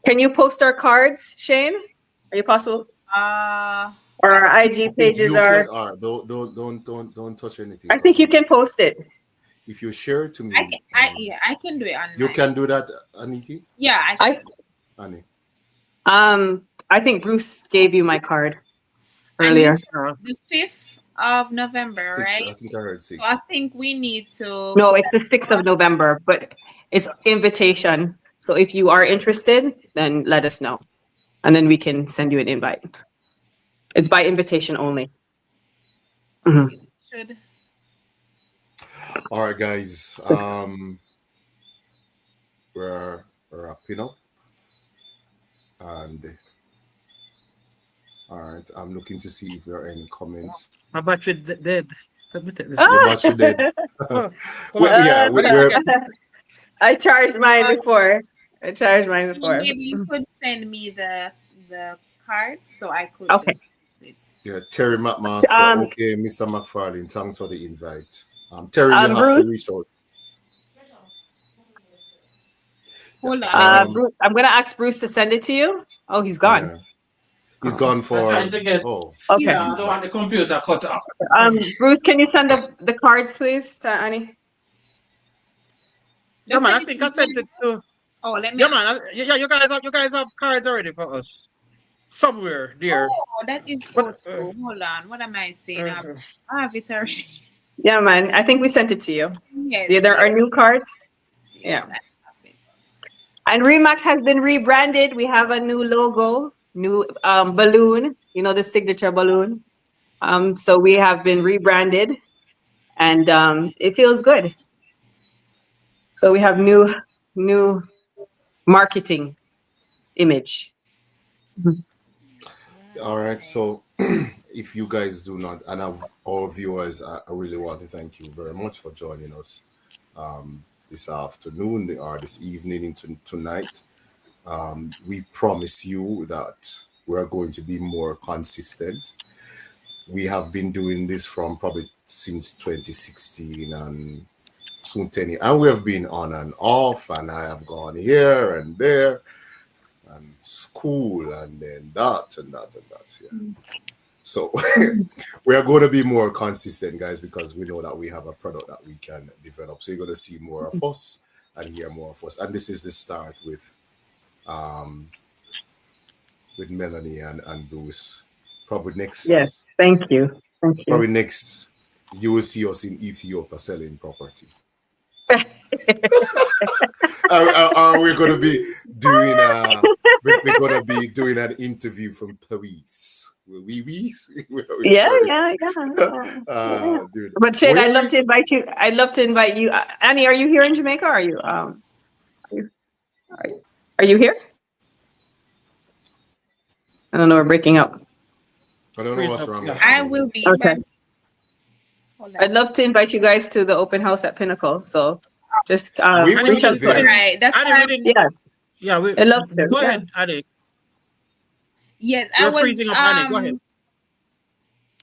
Can you post our cards, Shane? Are you possible? Or our I IG think pages you are. can. Don't touch anything. I think you can post it. If you share it to me, I can do it online. you can do that, Aniki. Yeah, I can. Annie. I think Bruce gave you my card And earlier. the 5th of November, 6, right? I think I heard 6. So I think we need to. No, it's the 6th of November, but it's invitation. So if you are interested, then let us know. And then we can send you an invite. It's by invitation only. Mhm. Should. All right, guys. We're wrapping up. And all right, I'm looking to see if there are any comments. My battery dead. Let me take this. Your battery dead. I charged mine before. Maybe you could send me the card so I could. Okay. Yeah, Terry McMaster. Okay, Mr. McFarlane, thanks for the invite. Terry, you have Bruce, to reach out. Hold on. Bruce, I'm gonna ask Bruce to send it to you. Oh, he's gone. Yeah. He's gone for. Okay. I don't want the computer cut off. Bruce, can you send the cards, please, to Annie? Yeah, man. I think I sent it to. Oh, let me. Yeah, man. You guys have cards already for us. Somewhere there. Oh, that is so true. Hold on. What am I saying? I have it already. Yeah, man. I think we sent it to you. Yes. Yeah, there are new cards. Yeah. And Remax has been rebranded. We have a new logo, new balloon, the signature balloon. So we have been rebranded and it feels good. So we have new marketing image. All right. So if you guys do not, and our viewers, I really want to thank you very much for joining us this afternoon or this evening into tonight. We promise you that we're going to be more consistent. We have been doing this from probably since 2016 and soon 10 years. And we have been on and off, and I have gone here and there and school and then that and that and that. Yeah. So we are going to be more consistent, guys, because we know that we have a product that we can develop. So you're going to see more of us and hear more of us. And this is the start with Melanie and Bruce. Probably next. Yes, thank you. Thank you. Probably next, you will see us in Ethiopia selling property. We're going to be doing an interview from Paris. Yeah. Dude. But Shane, I'd love to invite you. Annie, are you here in Jamaica? Or are you are you here? I don't know. We're breaking up. I don't know what's wrong. I will be. Okay. I'd love to invite you guys to the open house at Pinnacle. So just reach out to us. Right. That's Yeah. I'd love to. Go ahead, Annie. Yes, You're freezing up, Annie. Go ahead.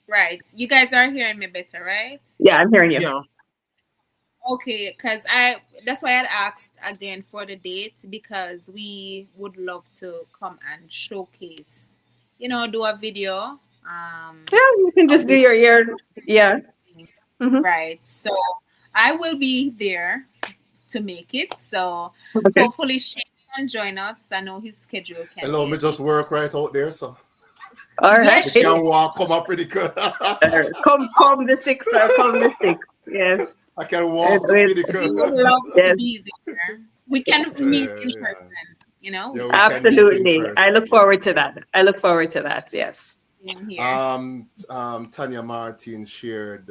Right. You guys are hearing me better, right? Yeah, I'm hearing you. Yeah. Okay, because that's why I'd asked again for the date, because we would love to come and showcase, do a video. Yeah, you can just do your ear. Yeah. Mm-hmm. Right. So I will be there to make it. So hopefully Shane can join us. I know his schedule can. Hello, me just work right out there, so. All right. You can walk, come up pretty good. come the 6th, come the 6th. Yes. I can walk pretty good. We would love to be there. We can meet in person, Yeah, absolutely. I look forward to that. Yes. Tanya Martin shared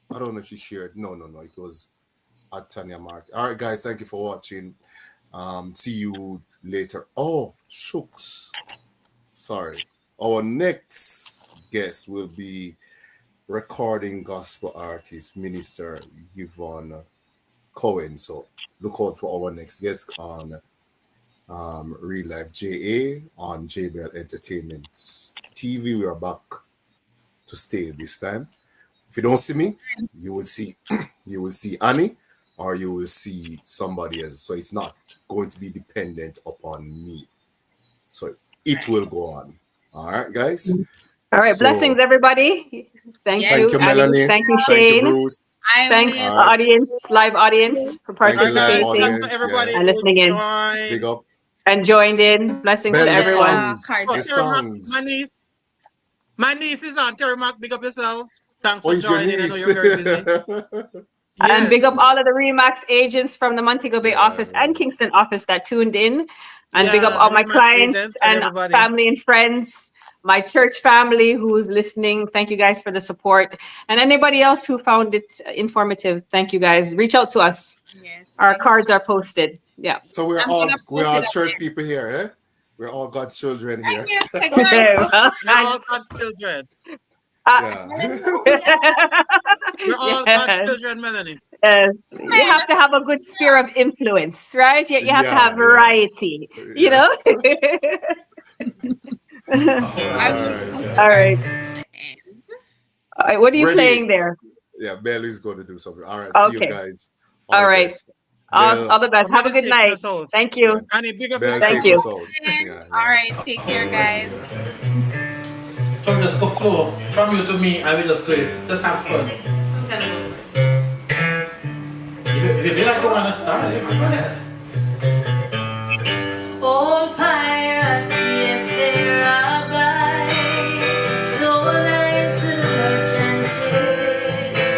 I don't know if she shared. No. It was at Tanya Martin. All right, guys, thank you for watching. See you later. Oh, shucks. Sorry. Our next guest will be recording gospel artist, Minister Yvonne Cohen. So look out for our next guest on Real Life JA on JBL Entertainment TV. We are back to stay this time. If you don't see me, you will see you will see Annie or you will see somebody else. So it's not going to be dependent upon me. So it will go on. All right, guys. All right, So- blessings, everybody. Thank Yes. you, Thank you, Annie. Melanie. Thank you, Thank you, Shane. Bruce. I Thanks, will. All right. audience, live audience, for Thank you, live participating audience. Thanks to everybody and who listening in joined. Big up. and joined in. Blessings Bell, to the everyone. songs. Cards. Oh, The Terry Mac, songs. my niece is on. Terry Mac, big up yourself. Thanks Oh, for it's your joining. I know niece. you're very busy. And big Yes. up all of the Remax agents from the Montego Bay Yeah. office and Kingston office that tuned in. And big up Yeah, all the my Remax clients agents and and everybody. family and friends, my church family who's listening. Thank you guys for the support. And anybody else who found it informative, thank you guys. Reach out to us. Yes. Our cards are posted. Yeah. So we're I'm all gonna post it up church there. people here, eh? We're all God's children here. Yes, Well, We're all God's children. Yeah. We're all God's yes. children, Melanie. You have to have a good sphere of influence, right? You have to Yeah, have yeah. variety, you Yeah. know? I will Alright. post it All right. at the end. All right. What are you Ready? playing there? Yeah, Bell is going to do something. All right. See you Okay. guys. All the right. best. All Bell, the best. Have a good Take night. us out. Thank you. Annie, big up Bell, Thank take yourself. you. us out. Yeah, All right. Take care, guys. So just go flow from you to me, I will just do it. Just have fun. If you feel like you want to start, go ahead. Old pirates, yes, they rabbi, so night to the merchant ships.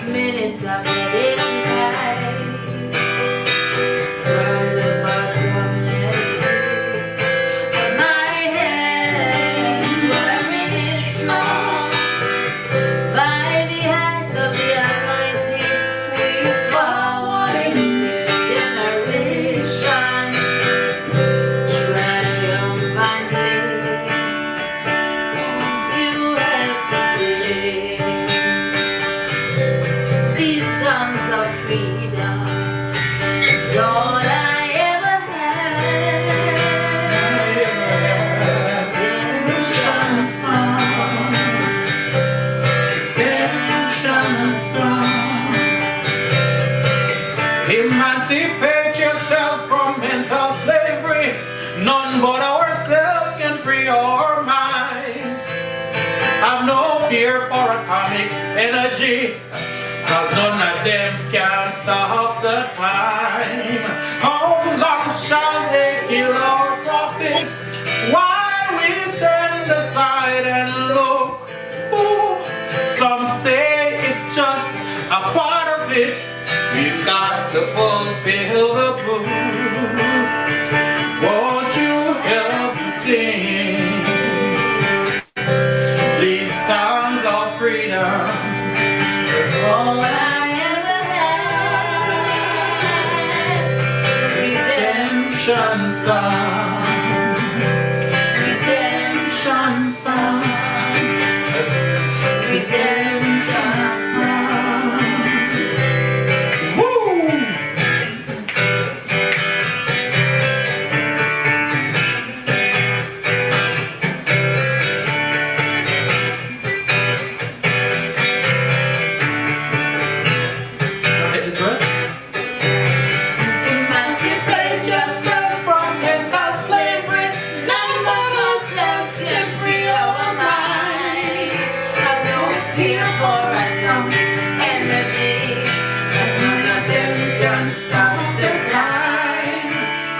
Minutes of the day to die, from the bottomless pit. But my hands were made small by the hand of the Almighty. We forward in this generation, triumphantly. Won't you help to sing these songs of freedom? It's all I ever had. Redemption song. Redemption song. Emancipate yourself from mental slavery. None but ourselves can free our minds. Have no fear for atomic energy, cause none of them can stop the time. How long shall they kill our prophets while we stand aside and look? Ooh, some say it's just a part of it. We've got to fulfill the book. Won't you help to sing these songs of freedom? All I ever had. Redemption songs. Redemption songs. Redemption songs. Woo! Take this verse. Emancipate yourself from mental slavery. None but ourselves can free our minds. Have no fear for atomic energy, 'cause none of them can stop the time.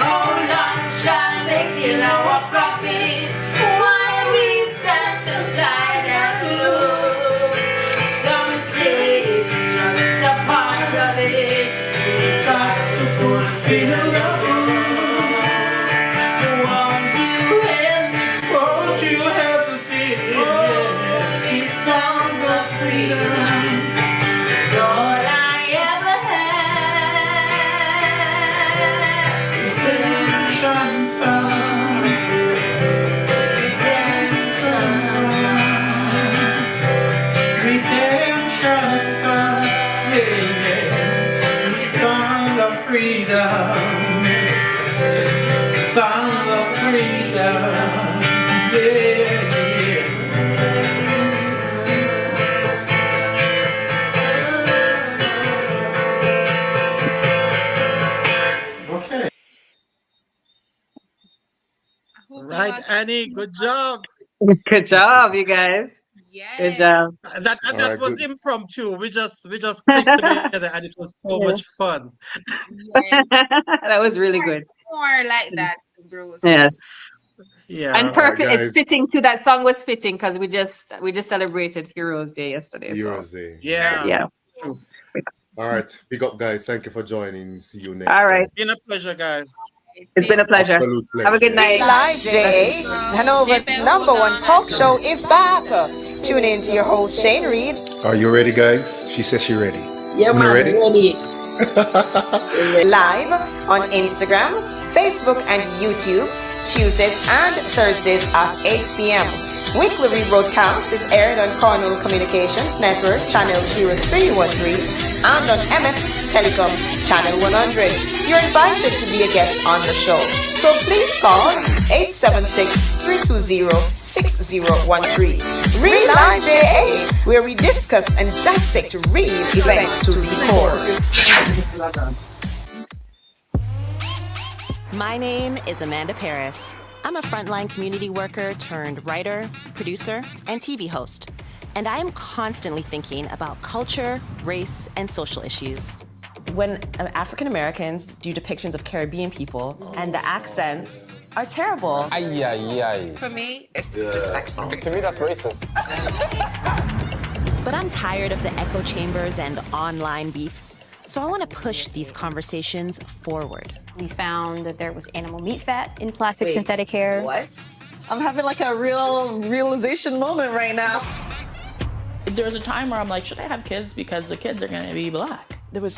How long shall they kill our prophets while we stand aside and look? Some say it's just a part of it. We've got to fulfill the book. Won't you help me Won't you help to sing? these songs of freedom? It's all I ever had. Redemption songs. Redemption Redemption song, yeah, yeah. Song of freedom, song of freedom, yeah, yeah. Right, Annie, good job. Good job, you guys. Good job. That All that right, was good. impromptu. We just clicked together, and it was so much fun. That was really good. More like that, Bruce. Yes. Yeah. And All right, perfect. It's guys. fitting to that song was fitting because we just celebrated Heroes Day yesterday. Heroes So Day. Yeah. yeah. True. All right. Big up, guys. Thank you for joining. See you next All right. time. Been a pleasure, guys. It's been a pleasure. Absolute pleasure. Have a good night. Live JA, Hanover's #1 talk show is back. Tune in to your host Shane Reed. Are you ready, guys? She says she's ready. Yeah, You man, ready? ready. Live on Instagram, Facebook, and YouTube, Tuesdays and Thursdays at 8 p.m. Weekly rebroadcast is aired on Cornwall Communications Network, channel 0313, and on MF Telecom, channel 100. You're invited to be a guest on the show, so please call 876-320-6013. Real Live JA, where we discuss and dissect real events to the core. My name is Amanda Paris. I'm a frontline community worker turned writer, producer, and TV host. And I am constantly thinking about culture, race, and social issues. When African Americans do depictions of Caribbean people and the accents are terrible. For me, it's disrespectful. To me, that's racist. But I'm tired of the echo chambers and online beefs, so I want to push these conversations forward. We found that there was animal meat fat in plastic Wait, synthetic hair. What? I'm having like a real realization moment right now. There was a time where I'm like, should I have kids because the kids are going to be black? There was